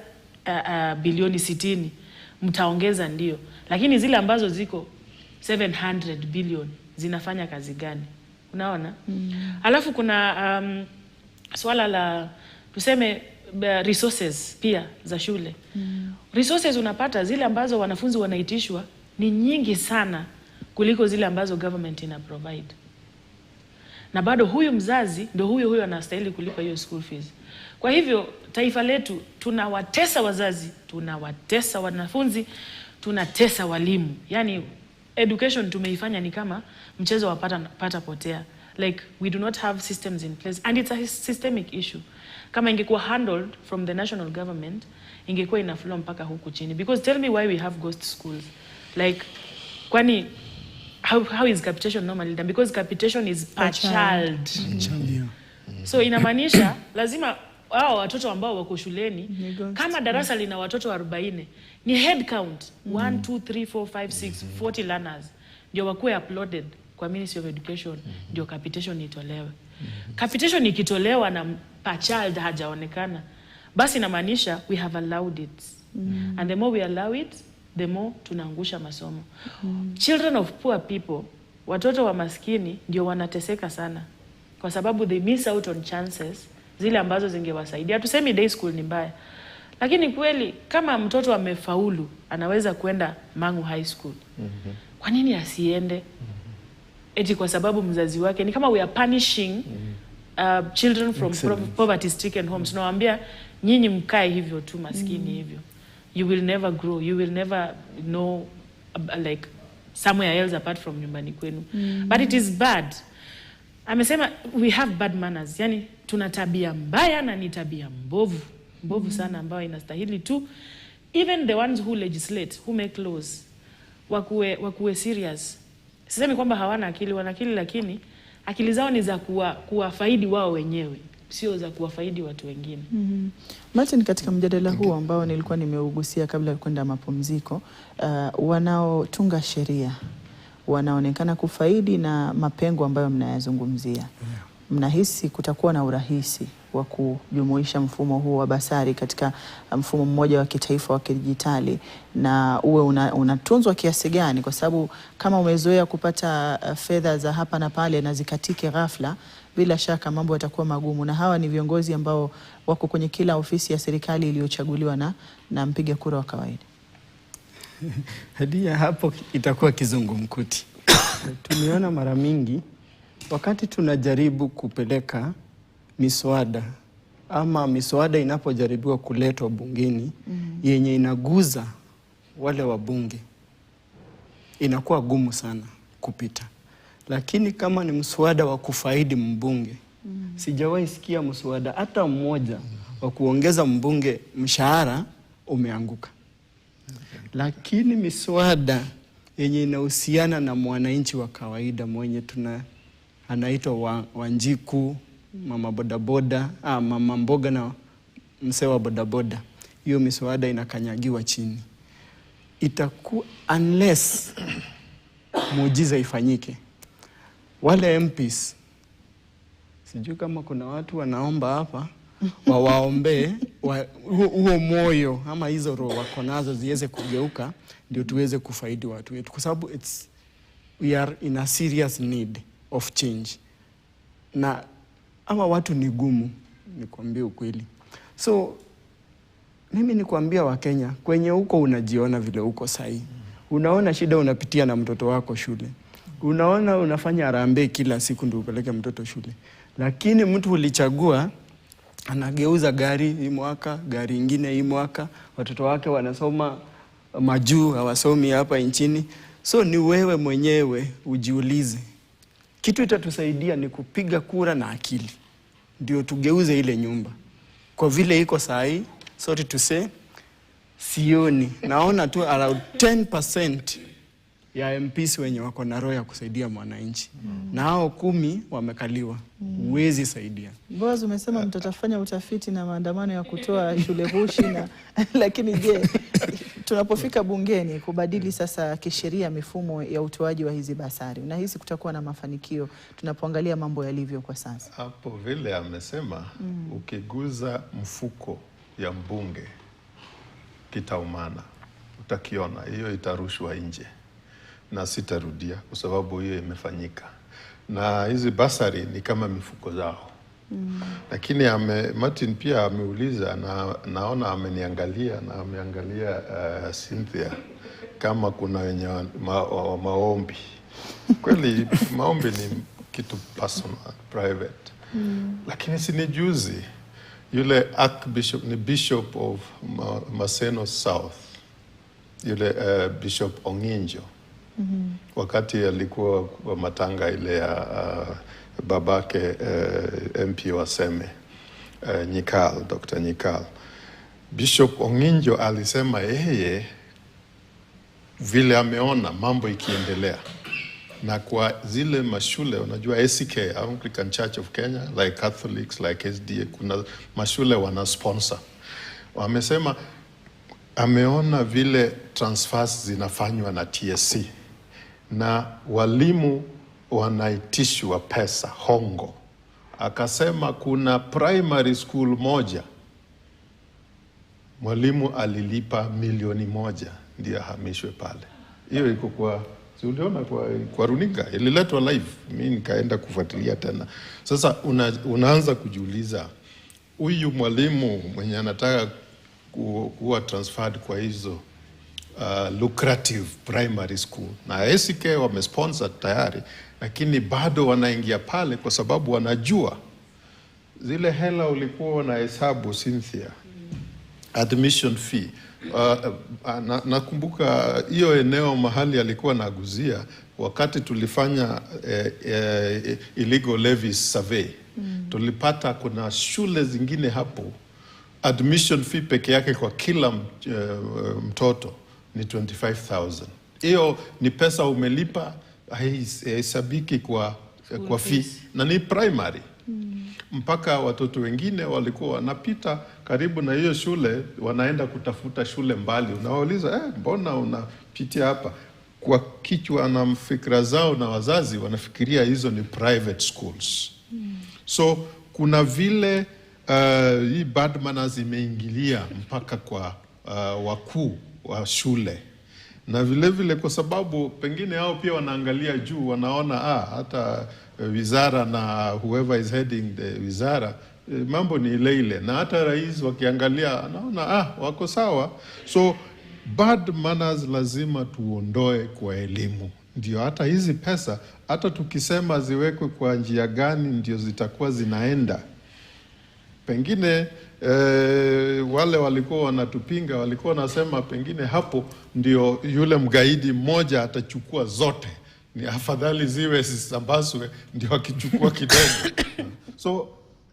bilioni 60, mtaongeza ndio. Lakini zile ambazo ziko 700 billion zinafanya kazi gani? Unaona? Alafu kuna swala la tuseme resources pia za shule. Resources unapata zile ambazo wanafunzi wanaitishwa ni nyingi sana kuliko zile ambazo government ina provide. Na bado huyu mzazi ndio huyo anastahili kulipa hiyo school fees. Kwa hivyo taifa letu tunawatesa wazazi, tunawatesa wanafunzi, tunatesa walimu. Yani education tumeifanya ni kama mchezo wa pata potea. Like we do not have systems in place and it's a systemic issue. Kama ingekuwa handled from the national government, ingekuwa ina flow mpaka huku chini. Because tell me why we have ghost schools. Like kwani how is capitation normally done? Because capitation is per child. So inamaanisha lazima hao watoto ambao wako shuleni kama darasa lina watoto 40 ni head count 1 2 3 4 5 6 40 learners ndio wakuwe uploaded kwa Ministry of Education ndio capitation itolewe. Capitation ikitolewa na per child hajaonekana, basi inamaanisha we have allowed it. And the more we allow it, the more tunaangusha masomo. Children of poor people, watoto wa maskini ndio wanateseka sana kwa sababu they miss out on chances zile ambazo zingewasaidia. Tusemi day school ni mbaya, lakini kweli kama mtoto amefaulu anaweza kwenda Mangu High School. Kwa nini asiende? Eti kwa sababu mzazi wake ni kama we are punishing children from poverty stricken homes. Tunawaambia nyinyi mkae hivyo tu maskini hivyo. You will never grow, you will never know like somewhere else apart from nyumbani kwenu. But it is bad. Amesema we have bad manners. Yani tuna tabia mbaya na ni tabia mbovu sana ambayo inastahili tu even the ones who legislate, who make laws, wakuwe serious. Sisemi kwamba hawana akili, wana akili, lakini akili zao ni za kuwafaidi wao wenyewe, sio za kuwafaidi watu wengine. Martin, katika mjadala huu ambao nilikuwa nimeugusia kabla ya kwenda mapumziko, wanaotunga sheria wanaonekana kufaidi na mapengo ambayo mnayazungumzia. Mnahisi kutakuwa na urahisi wa kujumuisha mfumo huu wa basari katika mfumo mmoja wa kitaifa wa kidijitali, na uwe unatunzwa kiasi gani? Kwa sababu kama umezoea kupata fedha za hapa na pale na zikatike ghafla, bila shaka mambo yatakuwa magumu, na hawa ni viongozi ambao wako kwenye kila ofisi ya serikali iliyochaguliwa na mpiga kura wa kawaida. Hadia, hapo itakuwa kizungumkuti. Tumeona mara mingi wakati tunajaribu kupeleka miswada ama miswada inapojaribiwa kuletwa bungeni yenye inaguza wale wabunge, inakuwa gumu sana kupita. Lakini kama ni mswada wa kufaidi mbunge, sijawahi sikia mswada hata mmoja wa kuongeza mbunge mshahara umeanguka. Lakini miswada yenye inahusiana na mwananchi wa kawaida mwenye anaitwa Wanjiku, mama bodaboda, mama mboga na mzee wa bodaboda, hiyo miswada inakanyagiwa chini. Itakuwa unless muujiza ifanyike, wale MPs, sijui kama kuna watu wanaomba hapa, wawaombee huo moyo ama hizo roho wako nazo ziweze kugeuka, ndio tuweze kufaidi watu wetu, kwa sababu we are in a serious need of change. Na ama watu ni gumu, nikwambie ukweli. So mimi nikwambia Wakenya, kwenye huko unajiona vile uko sahi. Unaona shida unapitia na mtoto wako shule. Unaona unafanya harambee kila siku ndio upeleke mtoto shule. Lakini mtu ulichagua anageuza gari hii mwaka, gari ingine hii mwaka, watoto wake wanasoma majuu, hawasomi hapa nchini. So ni wewe mwenyewe ujiulize. Kitu itatusaidia ni kupiga kura na akili, ndio tugeuze ile nyumba. Kwa vile iko sahi, sorry to say, sioni. Naona tu around 10% ya MPs wenye wako na roho ya kusaidia mwananchi. Na hao 10 wamekaliwa. Huwezi saidia. Boaz, umesema mtatafanya utafiti na maandamano ya kutoa shule hushi na lakini je, tunapofika bungeni kubadili sasa kisheria mifumo ya utoaji wa hizi basari, unahisi kutakuwa na mafanikio tunapoangalia mambo yalivyo kwa sasa? Hapo vile amesema, ukiguza mfuko ya mbunge kitaumana, utakiona hiyo itarushwa nje na sitarudia, kwa sababu hiyo imefanyika. Na hizi basari ni kama mifuko zao. Lakini Martin pia ameuliza, na naona ameniangalia na ameangalia Cynthia kama kuna wenye maombi. Kweli maombi ni kitu personal, private. Lakini si juzi yule Archbishop, ni Bishop of Maseno South, yule Bishop Onginjo, wakati alikuwa kwa matanga ile ya babake MP wa Seme, Nyikal, Dr. Nyikal. Bishop Onginjo alisema yeye vile ameona mambo ikiendelea, na kwa zile mashule, unajua ACK, Anglican Church of Kenya, like Catholics, like SDA, kuna mashule wana sponsor. Wamesema ameona vile transfers zinafanywa na TSC na walimu wanaitishwa pesa hongo. Akasema kuna primary school moja mwalimu alilipa 1,000,000 ndio ahamishwe pale. Hiyo iko kwa, si uliona kwa runinga, ililetwa live, mimi nikaenda kufuatilia tena. Sasa unaanza kujiuliza, huyu mwalimu mwenye anataka kuwa transferred kwa hizo lucrative primary school, na ACK wamesponsor tayari, lakini bado wanaingia pale kwa sababu wanajua zile hela ulikuwa na hesabu, Cynthia, admission fee. Nakumbuka hiyo eneo mahali alikuwa naguzia wakati tulifanya illegal levies survey. Tulipata kuna shule zingine hapo admission fee peke yake kwa kila mtoto ni 25,000. Hiyo ni pesa umelipa, haisabiki kwa fee, na ni primary. Mpaka watoto wengine walikuwa wanapita karibu na hiyo shule, wanaenda kutafuta shule mbali. Unawauliza, mbona unapitia hapa? Kwa kichwa na fikra zao na wazazi wanafikiria hizo ni private schools. So kuna vile hii bad manners imeingilia mpaka kwa wakuu wa shule, na vile vile kwa sababu pengine hao pia wanaangalia juu, wanaona hata wizara na whoever is heading the wizara mambo ni ile ile, na hata rais wakiangalia anaona wako sawa. So bad manners lazima tuondoe kwa elimu, ndio hata hizi pesa, hata tukisema ziwekwe kwa njia gani ndio zitakuwa zinaenda. Pengine wale walikuwa wanatupinga walikuwa wanasema pengine hapo ndio yule mgaidi mmoja atachukua zote, ni afadhali ziwe zisambazwe ndio akichukua kidogo. So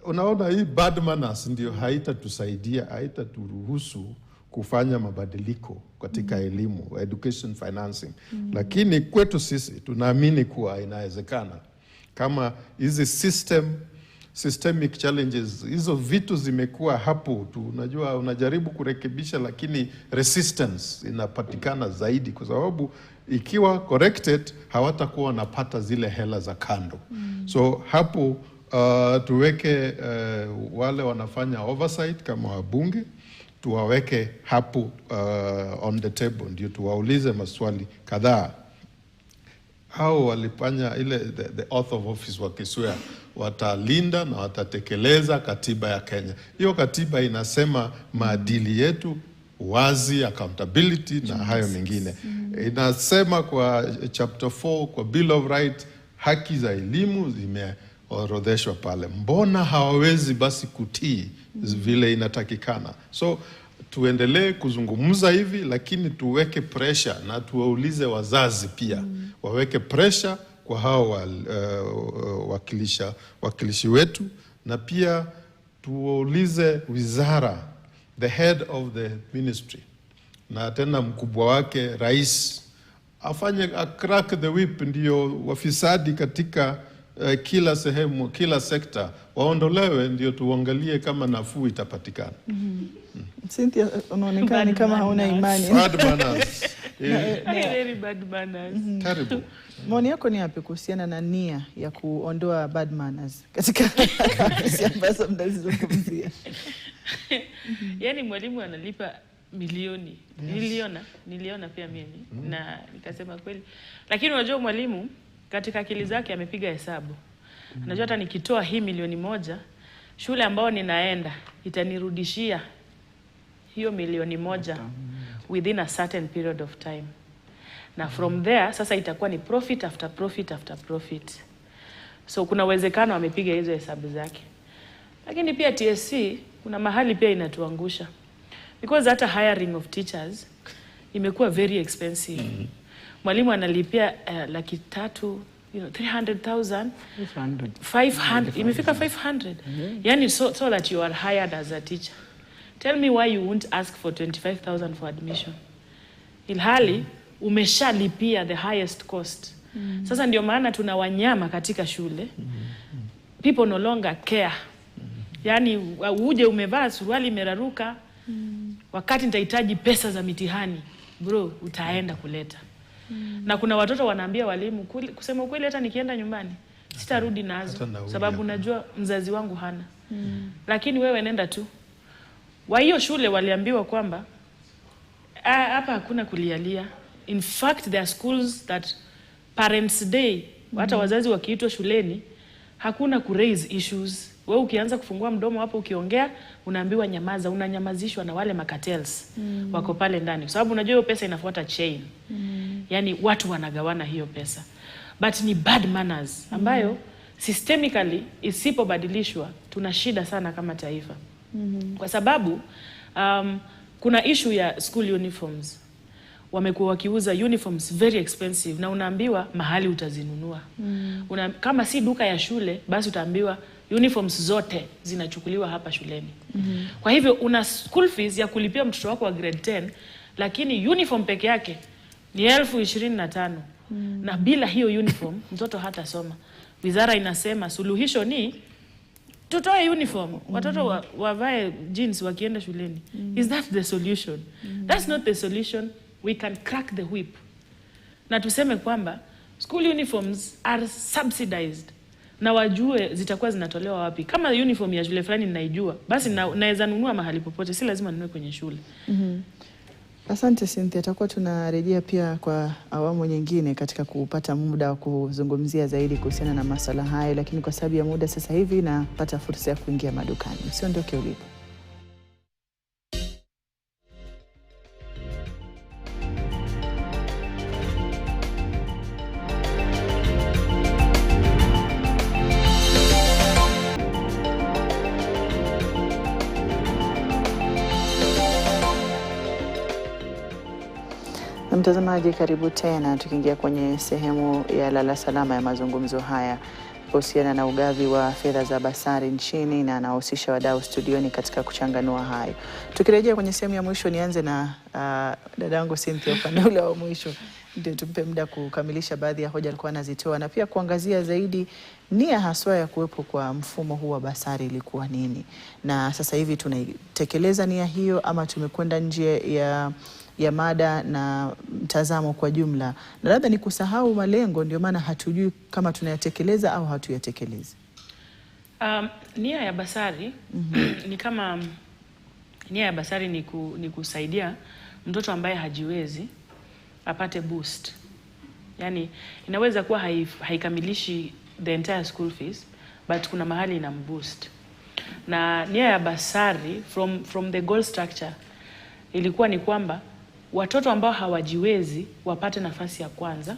unaona hii bad manners ndio haitatusaidia, haitaturuhusu kufanya mabadiliko katika elimu, education financing. Lakini kwetu sisi tunaamini kuwa inawezekana kama hizi systemic challenges, hizo vitu zimekuwa hapo tu. Unajua unajaribu kurekebisha, lakini resistance inapatikana zaidi, kwa sababu ikiwa corrected hawatakuwa wanapata zile hela za kando. So hapo tuweke wale wanafanya oversight kama wabunge, tuwaweke hapo on the table, ndio tuwaulize maswali kadhaa. Hao walifanya ile the oath of office wakiswea watalinda na watatekeleza katiba ya Kenya. Hiyo katiba inasema maadili yetu, wazi, accountability na hayo mengine. Inasema kwa chapter 4 kwa Bill of Rights, haki za elimu zimeorodheshwa pale. Mbona hawawezi basi kutii vile inatakikana? So tuendelee kuzungumza hivi, lakini tuweke pressure na tuwaulize wazazi pia waweke pressure kwa hao wakilishi wetu, na pia tuwaulize wizara, the head of the ministry, na tena mkubwa wake rais, afanye a crack the whip, ndio wafisadi katika kila sehemu, kila sekta waondolewe, ndio tuangalie kama nafuu itapatikana. Cynthia, unaonekana kama hauna imani. Bad manners. Very bad manners. Terrible. Maoni yako ni yapi kuhusiana na nia ya kuondoa bad manners katika afisi ambazo mnazizungumzia? Yaani mwalimu analipa milioni. Niliona pia mimi na nikasema kweli. Lakini unajua mwalimu katika akili zake amepiga hesabu. Anajua hata nikitoa hii milioni moja, shule ambao ninaenda itanirudishia hiyo milioni moja within a certain period of time. Na from there sasa itakuwa ni profit after profit after profit. So kuna uwezekano amepiga hizo hesabu zake. Lakini pia TSC kuna mahali pia inatuangusha. Because hata hiring of teachers imekuwa very expensive. Mwalimu analipia 300,000, 300,000, 500, imefika 500. Yani so that you are hired as a teacher. Tell me why you won't ask for 25,000 for admission. Ilhali umeshalipia the highest cost. Sasa ndio maana tuna wanyama katika shule. People no longer care. Yani uje umevaa suruali imeraruka, wakati nitahitaji pesa za mitihani, bro, utaenda kuleta. Na kuna watoto wanaambia walimu, kusema ukweli hata nikienda nyumbani sitarudi nazo sababu najua mzazi wangu hana. Lakini wewe nenda tu. Wa hiyo shule waliambiwa kwamba hapa hakuna kulialia. In fact there are schools that parents day, hata wazazi wakiitwa shuleni hakuna ku raise issues. Wewe ukianza kufungua mdomo hapo ukiongea unaambiwa nyamaza, unanyamazishwa na wale makatels wako pale ndani. Sababu unajua hiyo pesa inafuata chain. Yani watu wanagawana hiyo pesa. But ni bad manners ambayo systemically isipobadilishwa tuna shida sana kama taifa. Kwa sababu kuna issue ya school uniforms. Wamekuwa wakiuza uniforms very expensive na unaambiwa mahali utazinunua. Kama si duka ya shule basi utaambiwa uniforms zote zinachukuliwa hapa shuleni. Kwa hivyo una school fees ya kulipia mtoto wako wa grade 10, lakini uniform peke yake ni 25,000. Na bila hiyo uniform mtoto hata soma. Wizara inasema suluhisho ni tutoe uniform, watoto wavae jeans wakienda shuleni. Is that the solution? That's not the solution. We can crack the whip. Na tuseme kwamba school uniforms are subsidized. Na wajue zitakuwa zinatolewa wapi. Kama uniform ya shule fulani ninaijua, basi naweza nunua mahali popote, si lazima ninunue kwenye shule. Asante Cynthia, tutakuwa tunarejea pia kwa awamu nyingine katika kupata muda wa kuzungumzia zaidi kuhusiana na masuala hayo, lakini kwa sababu ya muda sasa hivi napata fursa ya kuingia madukani. Usiondoke ulipo. Mtazamaji, karibu tena, tukiingia kwenye sehemu ya lala salama ya mazungumzo haya kuhusiana na ugavi wa fedha za basari nchini, na anahusisha wadau studioni katika kuchanganua hayo. Tukirejea kwenye sehemu ya mwisho, nianze na dadangu Cynthia upande ule wa mwisho, ndio tumpe muda kukamilisha baadhi ya hoja alikuwa anazitoa, na pia kuangazia zaidi nia haswa ya kuwepo kwa mfumo huu wa basari ilikuwa nini, na sasa hivi tunaitekeleza nia hiyo ama tumekwenda nje ya mada na mtazamo kwa jumla, na labda ni kusahau malengo, ndio maana hatujui kama tunayatekeleza au hatuyatekelezi. Nia ya basari ni kama nia ya basari ni kusaidia mtoto ambaye hajiwezi apate boost. Yani inaweza kuwa haikamilishi the entire school fees, but kuna mahali ina boost. Na nia ya basari from the goal structure ilikuwa ni kwamba watoto ambao hawajiwezi wapate nafasi ya kwanza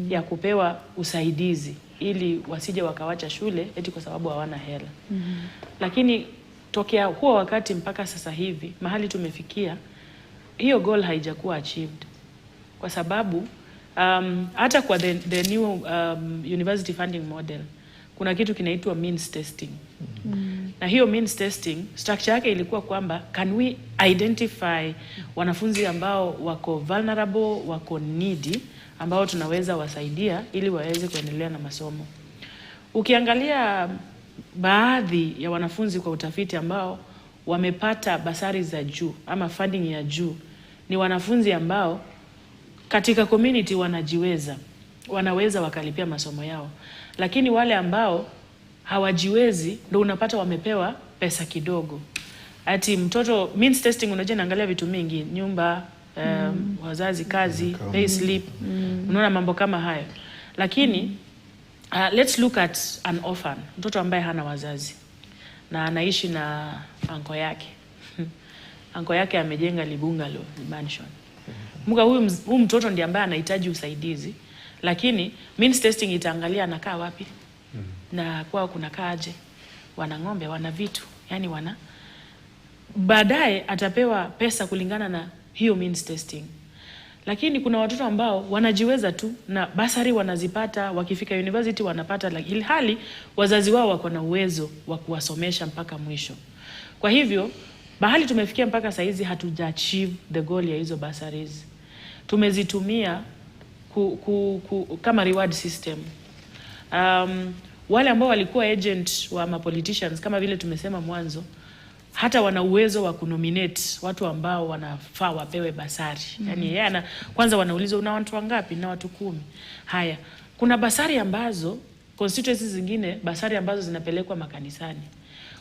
ya kupewa usaidizi ili wasije wakawacha shule eti kwa sababu hawana hela. Lakini tokea huo wakati mpaka sasa hivi mahali tumefikia, hiyo goal haijakuwa achieved. Kwa sababu hata kwa the new university funding model kuna kitu kinaitwa means testing. Na hiyo means testing structure yake ilikuwa kwamba can we identify wanafunzi ambao wako vulnerable, wako needy, ambao tunaweza wasaidia ili waweze kuendelea na masomo. Ukiangalia baadhi ya wanafunzi kwa utafiti ambao wamepata basari za juu ama funding ya juu ni wanafunzi ambao katika community wanajiweza, wanaweza wakalipia masomo yao. Lakini wale ambao hawajiwezi ndio unapata wamepewa pesa kidogo. Ati mtoto means testing unajua naangalia vitu mingi, nyumba, wazazi, kazi, pay slip, unaona mambo kama hayo. Lakini let's look at an orphan, mtoto ambaye hana wazazi na anaishi na anko yake. Anko yake amejenga libungalow, mansion. Mga huyu mtoto ndiye ambaye anahitaji usaidizi, lakini means testing itaangalia anakaa wapi na kwao kuna kaaje, wana ng'ombe, wana vitu, yani baadaye atapewa pesa kulingana na hiyo means testing. Lakini kuna watoto ambao wanajiweza tu na basari wanazipata, wakifika university wanapata, hali wazazi wao wako na uwezo wa kuwasomesha mpaka mwisho. Kwa hivyo bahali tumefikia mpaka saizi hatuja achieve the goal ya hizo basaries. Tumezitumia kama reward system. Wale ambao walikuwa agent wa politicians kama vile tumesema mwanzo, hata wana uwezo wa kunominate watu ambao wanafaa wapewe basari. Yani kwanza wanauliza una watu wangapi? Na watu 10. Haya, kuna basari ambazo constituencies zingine, basari ambazo zinapelekwa makanisani.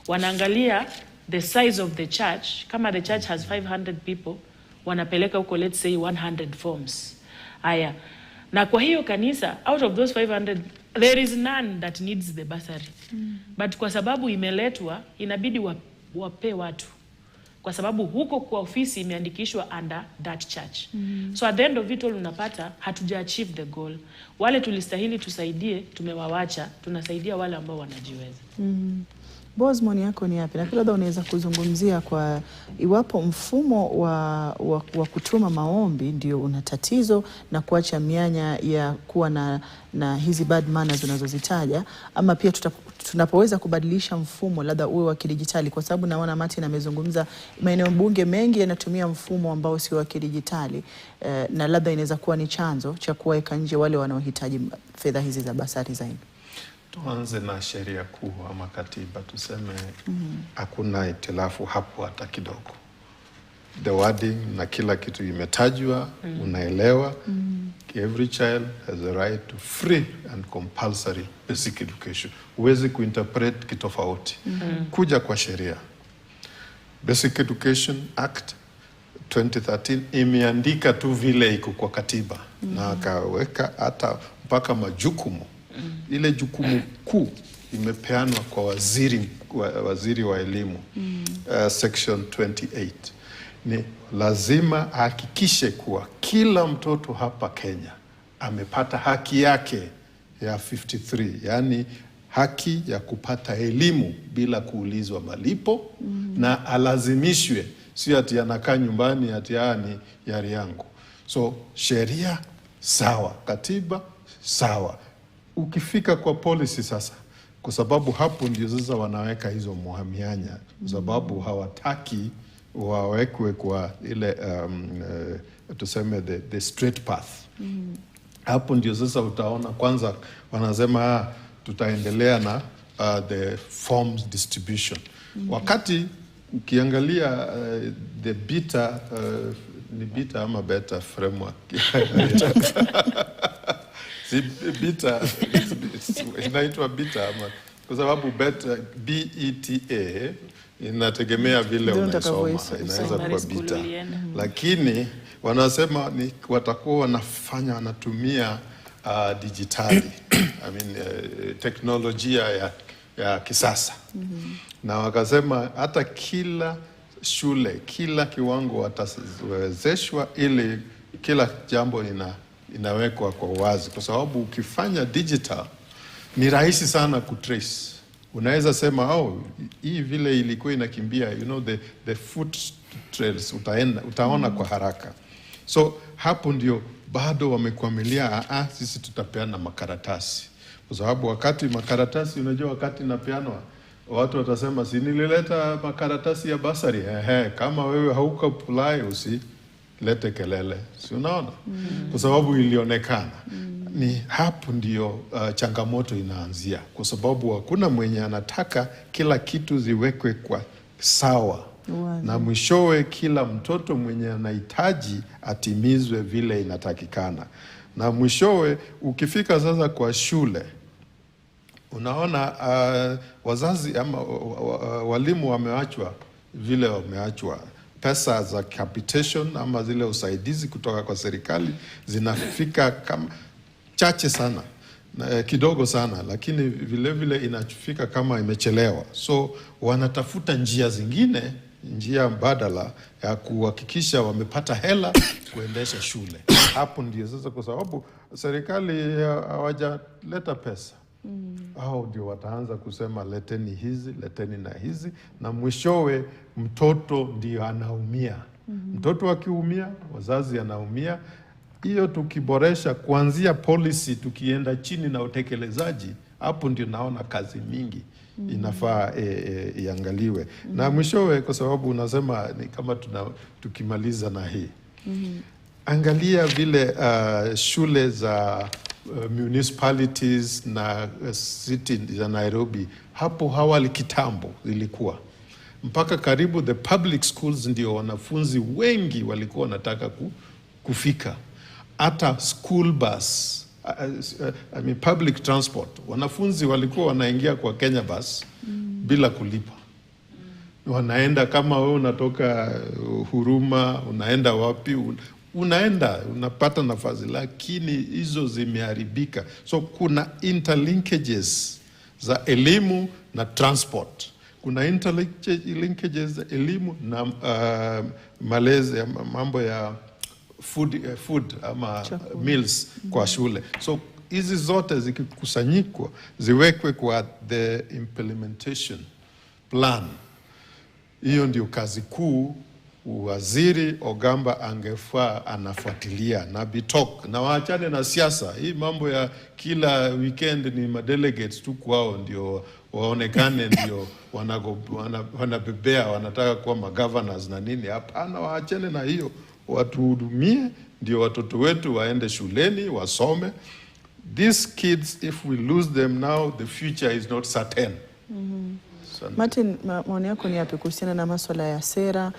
Wanaangalia the size of the church, kama the church has 500 people, wanapeleka huko let's say 100 forms. Haya, na kwa hiyo kanisa out of those 500 there is none that needs the bursary. But kwa sababu imeletwa inabidi wape watu, kwa sababu huko kwa ofisi imeandikishwa under that church. So at the end of it all unapata hatuja achieve the goal. Wale tulistahili tusaidie tumewawacha, tunasaidia wale ambao wanajiweza. Boss, maoni yako ni yapi? Na pia labda unaweza kuzungumzia kwa iwapo mfumo wa kutuma maombi ndio una tatizo na kuacha mianya ya kuwa na hizi bad manners unazozitaja, ama pia tunapoweza kubadilisha mfumo labda uwe wa kidijitali, kwa sababu naona Martin amezungumza maeneo bunge mengi yanatumia mfumo ambao sio wa kidijitali, na labda inaweza kuwa ni chanzo cha kuweka nje wale wanaohitaji fedha hizi za basari zaidi. Tuanze na sheria kuu ama katiba, tuseme hakuna itilafu hapo hata kidogo. The wording na kila kitu imetajwa, unaelewa. Every child has a right to free and compulsory basic education. Huwezi kuinterpret kitofauti. Kuja kwa sheria. Basic Education Act 2013 imeandika tu vile iko kwa katiba na akaweka hata mpaka majukumu. Ile jukumu kuu imepeanwa kwa waziri wa elimu. Section 28 ni lazima hakikishe kuwa kila mtoto hapa Kenya amepata haki yake ya 53, yani haki ya kupata elimu bila kuulizwa malipo na alazimishwe, si ati anakaa nyumbani ati ni yari yangu. So sheria sawa, katiba sawa. Ukifika kwa policy sasa, kwa sababu hapo ndio sasa wanaweka hizo muhamianya, kwa sababu hawataki wawekwe kwa ile tuseme the straight path. Hapo ndio sasa utaona kwanza wanasema tutaendelea na the forms distribution. Wakati ukiangalia the beta ni beta ama beta framework si beta inaitwa beta ama, kwa sababu beta BETA inategemea vile unasoma, inaweza kuwa beta. Lakini wanasema ni watakuwa wanatumia digitali teknolojia ya kisasa. Na wakasema hata kila shule, kila kiwango watawezeshwa ili kila jambo inawekwa kwa wazi, kwa sababu ukifanya digital ni rahisi sana kutrace. Unaweza sema hii vile ilikuwa inakimbia, the foot trails utaona kwa haraka. So hapo ndio bado wamekwamilia sisi tutapeana makaratasi, kwa sababu wakati makaratasi, unajua wakati napeanwa watu watasema si nilileta makaratasi ya basari. Kama wewe hauko apply usilete kelele, si unaona? Kwa sababu ilionekana. Ni hapo ndio changamoto inaanzia, kwa sababu hakuna mwenye anataka kila kitu ziwekwe kwa sawa. Na mwishowe kila mtoto mwenye anahitaji atimizwe vile inatakikana. Na mwishowe ukifika sasa kwa shule, unaona wazazi ama walimu wameachwa vile wameachwa. Pesa za capitation ama zile usaidizi kutoka kwa serikali zinafika kama chache sana, kidogo sana, lakini vile vile inafika kama imechelewa. So wanatafuta njia zingine, njia mbadala ya kuhakikisha wamepata hela kuendesha shule. Hapo ndio sasa, kwa sababu serikali hawajaleta pesa, hao ndio wataanza kusema leteni hizi, leteni na hizi, na mwishowe mtoto ndio anaumia. Mtoto akiumia, wazazi anaumia. Hiyo tukiboresha kuanzia policy, tukienda chini na utekelezaji, hapo ndio naona kazi mingi inafaa iangaliwe. Na mwishowe, kwa sababu unasema ni kama tukimaliza na hii, angalia vile shule za municipalities na city za Nairobi hapo awali kitambo zilikuwa mpaka karibu the public schools ndio wanafunzi wengi walikuwa wanataka kufika. Hata school bus, public transport, wanafunzi walikuwa wanaingia kwa Kenya bus bila kulipa. Wanaenda kama wewe unatoka Huruma, unaenda wapi, unaenda unapata nafasi, lakini hizo zimeharibika. So kuna interlinkages za elimu na transport. Kuna interlinkages za elimu na malezi, mambo ya food ama meals kwa shule. So hizi zote zikikusanyikwa ziwekwe kwa the implementation plan. Hiyo ndio kazi kuu Waziri Ogamba angefaa anafuatilia na Bitok, na waachane na siasa. Hii mambo ya kila weekend ni madelegates tu kwao ndio waonekane ndio wanabebea, wanataka kuwa magovernors na nini. Hapana, waachane na hiyo, watuhudumie ndio watoto wetu waende shuleni wasome. These kids, if we lose them now, the future is not certain. Martin, maoni yako ni yapi kuhusiana na masuala ya sera?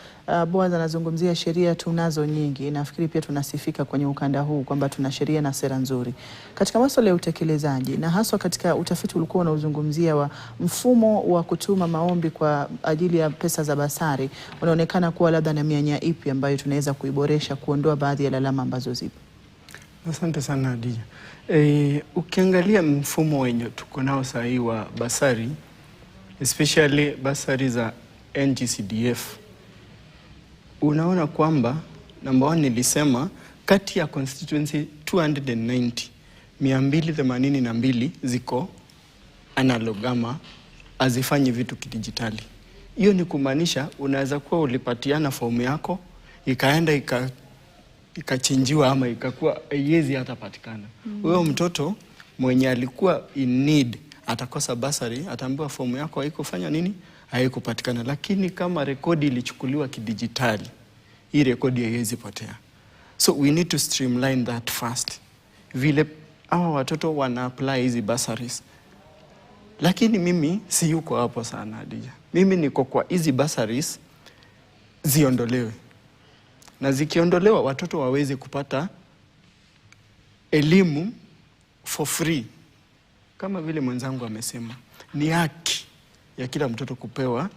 Boaz anazungumzia sheria tunazo nyingi. Nafikiri pia tunasifika kwenye ukanda huu kwamba tuna sheria na sera nzuri. Katika masuala ya utekelezaji na haswa katika utafiti ulikuwa unaozungumzia wa mfumo wa kutuma maombi kwa ajili ya pesa za basari, unaonekana kuwa labda na mianya ipi ambayo tunaweza kuiboresha kuondoa baadhi ya lalama ambazo zipo? Asante sana Hadija. Ukiangalia mfumo wenye tuko nao sahi wa basari, especially basari za NGCDF, unaona kwamba number 1 nilisema kati ya constituency 282 ziko analog ama hazifanyi vitu kidijitali. Hiyo ni kumaanisha unaweza kuwa ulipatiana fomu yako ikaenda ikachinjiwa ama ikakuwa haiwezi hata patikana. Huyo mtoto mwenye alikuwa in need atakosa basari, ataambiwa fomu yako haikufanya nini, haikupatikana. Lakini kama rekodi ilichukuliwa kidijitali, hii rekodi haiwezi potea. So we need to streamline that fast. Vile hawa watoto wana apply hizi basaries. Lakini mimi si yuko hapo sana Hadija. Mimi niko kwa hizi basaries ziondolewe. Na zikiondolewa watoto waweze kupata elimu for free. Kama vile mwenzangu amesema, ni haki ya kila mtoto kupewa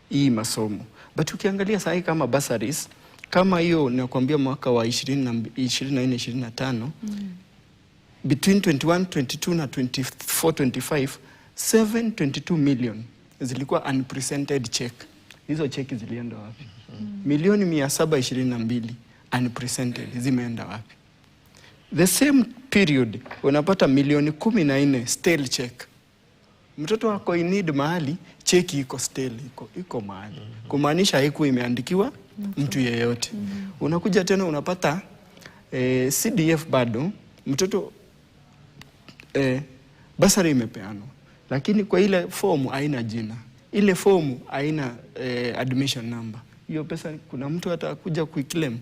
hii masomo. But ukiangalia sahi kama basaries, kama hiyo nakwambia mwaka wa 24-25, between 21-22 na 24-25, 722 million zilikuwa unpresented check. Hizo cheki zilienda wapi? Milioni 722 unpresented zimeenda wapi? The same period unapata milioni 14 stale check. Mtoto wako in need mahali, cheki iko stale, iko mahali. Kumaanisha haiku imeandikiwa mtu yeyote. Unakuja tena unapata CDF bado, mtoto basari imepeanwa. Lakini kwa ile fomu haina jina. Ile fomu haina admission number. Hiyo pesa kuna mtu atakuja kuiclaim.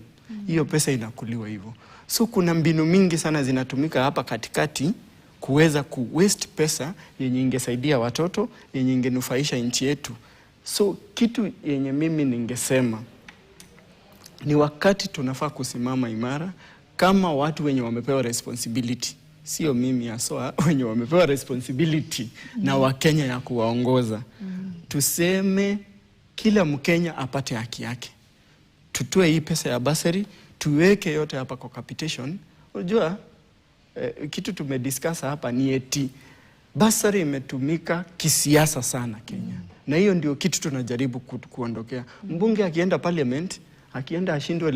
Hiyo pesa inakuliwa hivyo. So kuna mbinu mingi sana zinatumika hapa katikati kuweza waste pesa yenye ingesaidia watoto, yenye ingenufaisha nchi yetu. So kitu yenye mimi ningesema ni wakati tunafaa kusimama imara kama watu wenye wamepewa responsibility. Sio mimi haswa, wenye wamepewa responsibility na Wakenya ya kuwaongoza. Tuseme kila Mkenya apate haki yake. Tutoe hii pesa ya basari, tuweke yote hapa kwa capitation. Unajua kitu tumediscuss hapa ni eti basari imetumika kisiasa sana Kenya. Na hiyo ndio kitu tunajaribu kuondokea. Mbunge akienda parliament, akienda ashindwe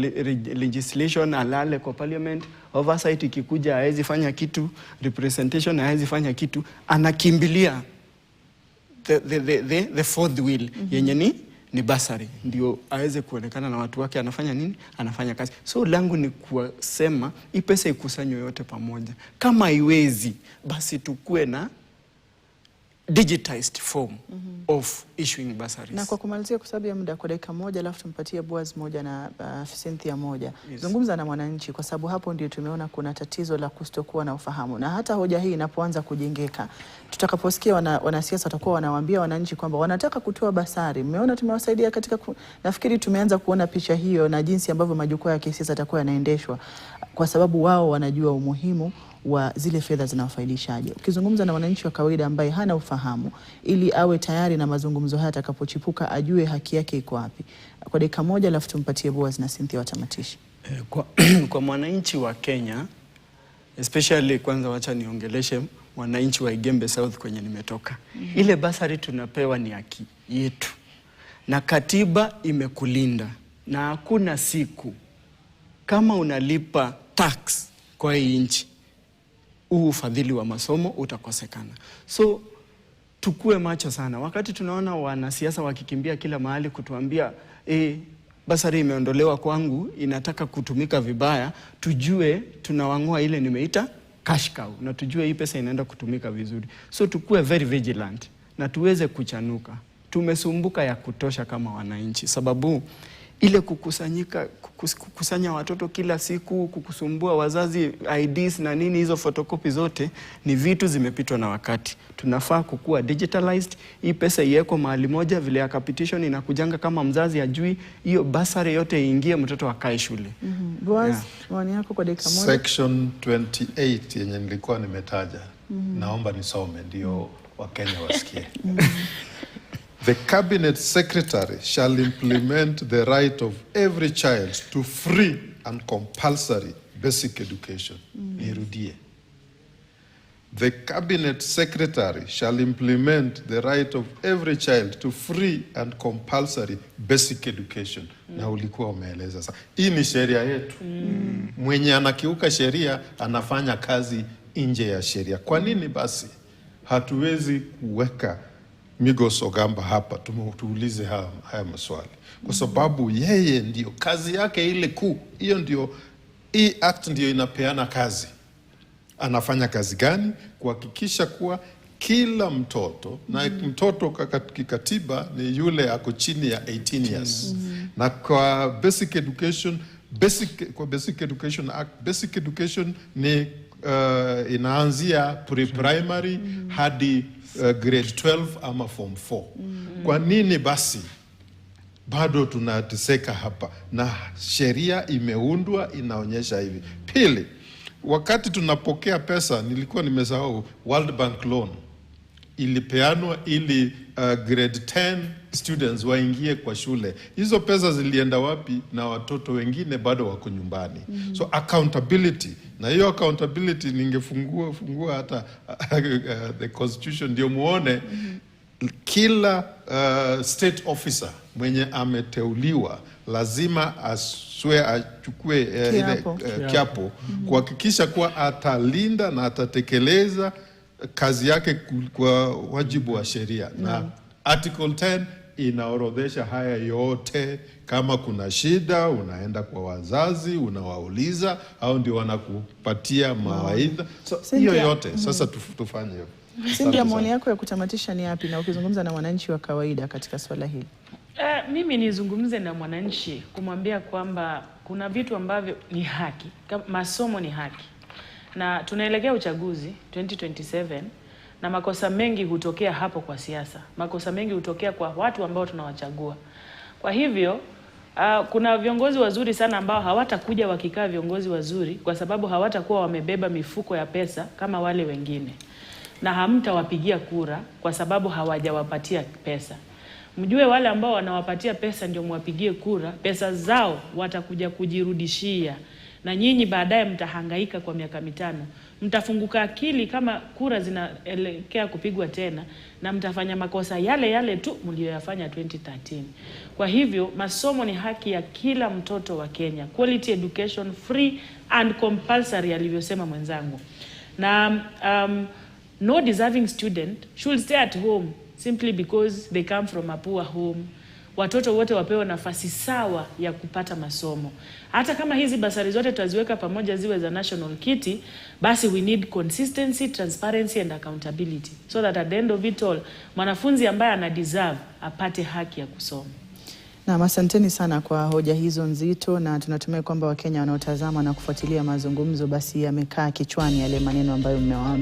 legislation, alale kwa parliament, oversight ikikuja haezi fanya kitu, representation haezi fanya kitu, anakimbilia the fourth wheel yenye ni basari, ndio aweze kuonekana na watu wake anafanya nini, anafanya kazi. So langu ni kusema hii pesa ikusanywe yote pamoja. Kama haiwezi basi tukue na digitized form of issuing bursaries. Na kwa kumalizia kwa sababu ya muda, kwa dakika moja alafu tumpatie Boaz moja na Cynthia moja. Zungumza na mwananchi, kwa sababu hapo ndio tumeona kuna tatizo la kustokuwa na ufahamu. Na hata hoja hii inapoanza kujengeka, tutakaposikia wanasiasa watakuwa wanawaambia wananchi kwamba wanataka kutoa basari. Mmeona tumewasaidia katika nafikiri tumeanza kuona picha hiyo na jinsi ambavyo majukwaa ya kisiasa yatakuwa yanaendeshwa, kwa sababu wao wanajua umuhimu wa zile fedha zinawafaidishaje. Ukizungumza na wananchi wa kawaida ambaye hana ufahamu, ili awe tayari na mazungumzo haya atakapochipuka, ajue haki yake iko wapi. Kwa dakika moja alafu tumpatie Boaz na Cynthia watamatisha. Kwa mwananchi wa Kenya, especially kwanza wacha niongeleshe mwananchi wa Igembe South kwenye nimetoka. Ile basari tunapewa ni haki yetu. Na katiba imekulinda. Na hakuna siku kama unalipa tax kwa hii nchi, ufadhili wa masomo utakosekana. So tukue macho sana. Wakati tunaona wanasiasa wakikimbia kila mahali kutuambia basari imeondolewa kwangu, inataka kutumika vibaya, tujue tunawang'oa ile nimeita cash cow, na tujue hii pesa inaenda kutumika vizuri. So tukue very vigilant na tuweze kuchanuka. Tumesumbuka ya kutosha kama wananchi, sababu ile kukusanya watoto kila siku, kukusumbua wazazi, IDs na nini, hizo photocopy zote ni vitu zimepitwa na wakati. Tunafaa kukua digitalized, hii pesa iwekwe mahali moja, vile ya capitation inakujanga kama mzazi ajui, hiyo basari yote iingie, mtoto akae shule. Boaz, maoni yako kwa dakika moja. Section 28 yenye nilikuwa nimetaja, naomba nisome ndio Wakenya wasikie. The Cabinet Secretary shall implement the right of every child to free and compulsory basic education. Nirudie. The Cabinet Secretary shall implement the right of every child to free and compulsory basic education. Na ulikuwa umeeleza sasa. Hii ni sheria yetu. Mwenye anakiuka sheria anafanya kazi nje ya sheria. Kwa nini basi hatuwezi kuweka Migos Ogamba hapa tuulize haya maswali? Kwa sababu yeye ndio kazi yake ile kuu. Hiyo ndio, hii act ndio inapeana kazi. Anafanya kazi gani? Kuhakikisha kuwa kila mtoto, na mtoto kikatiba ni yule ako chini ya 18 years. Na kwa Basic Education Act, Basic Education ni inaanzia pre-primary hadi grade 12 ama form 4. Kwa nini basi bado tunateseka hapa? Na sheria imeundwa inaonyesha hivi. Pili, wakati tunapokea pesa, nilikuwa nimesahau, World Bank loan ilipeanwa ili grade 10 students waingie kwa shule. Hizo pesa zilienda wapi? Na watoto wengine bado wako nyumbani. So accountability, na hiyo accountability ningefungua hata the constitution ndio muone kila state officer mwenye ameteuliwa lazima achukue kiapo kuhakikisha kuwa atalinda na atatekeleza kazi yake kwa wajibu wa sheria. Na Article 10 inaorodhesha haya yote. Kama kuna shida, unaenda kwa wazazi, unawauliza, au ndio wanakupatia mawaidha. So hiyo yote sasa tufanye hiyo. Cynthia, maoni yako ya kutamatisha ni yapi, na ukizungumza na mwananchi wa kawaida katika swala hili? Mimi nizungumze na mwananchi kumwambia kwamba kuna vitu ambavyo ni haki. Masomo ni haki. Na tunaelekea uchaguzi 2027 na makosa mengi hutokea hapo kwa siasa. Makosa mengi hutokea kwa watu ambao tunawachagua. Kwa hivyo kuna viongozi wazuri sana ambao hawatakuja wakikaa viongozi wazuri kwa sababu hawatakuwa wamebeba mifuko ya pesa kama wale wengine. Na hamtawapigia kura kwa sababu hawajawapatia pesa. Mjue wale ambao wanawapatia pesa ndio mwapigie kura, pesa zao watakuja kujirudishia. Na nyinyi baadaye mtahangaika kwa miaka 5. Mtafunguka akili kama kura zinaelekea kupigwa tena, na mtafanya makosa yale yale tu mlioyafanya 2013. Kwa hivyo masomo ni haki ya kila mtoto wa Kenya. Quality education, free and compulsory, alivyosema mwenzangu. Na no deserving student should stay at home simply because they come from a poor home. Watoto wote wapewe nafasi sawa ya kupata masomo. Hata kama hizi basari zote tutaziweka pamoja ziwe za national kitty, basi we need consistency, transparency and accountability, so that at the end of it all, mwanafunzi ambaye ana deserve apate haki ya kusoma. Na asanteni sana kwa hoja hizo nzito, na tunatumai kwamba Wakenya wanaotazama na kufuatilia mazungumzo basi yamekaa kichwani yale maneno ambayo mmewaambia.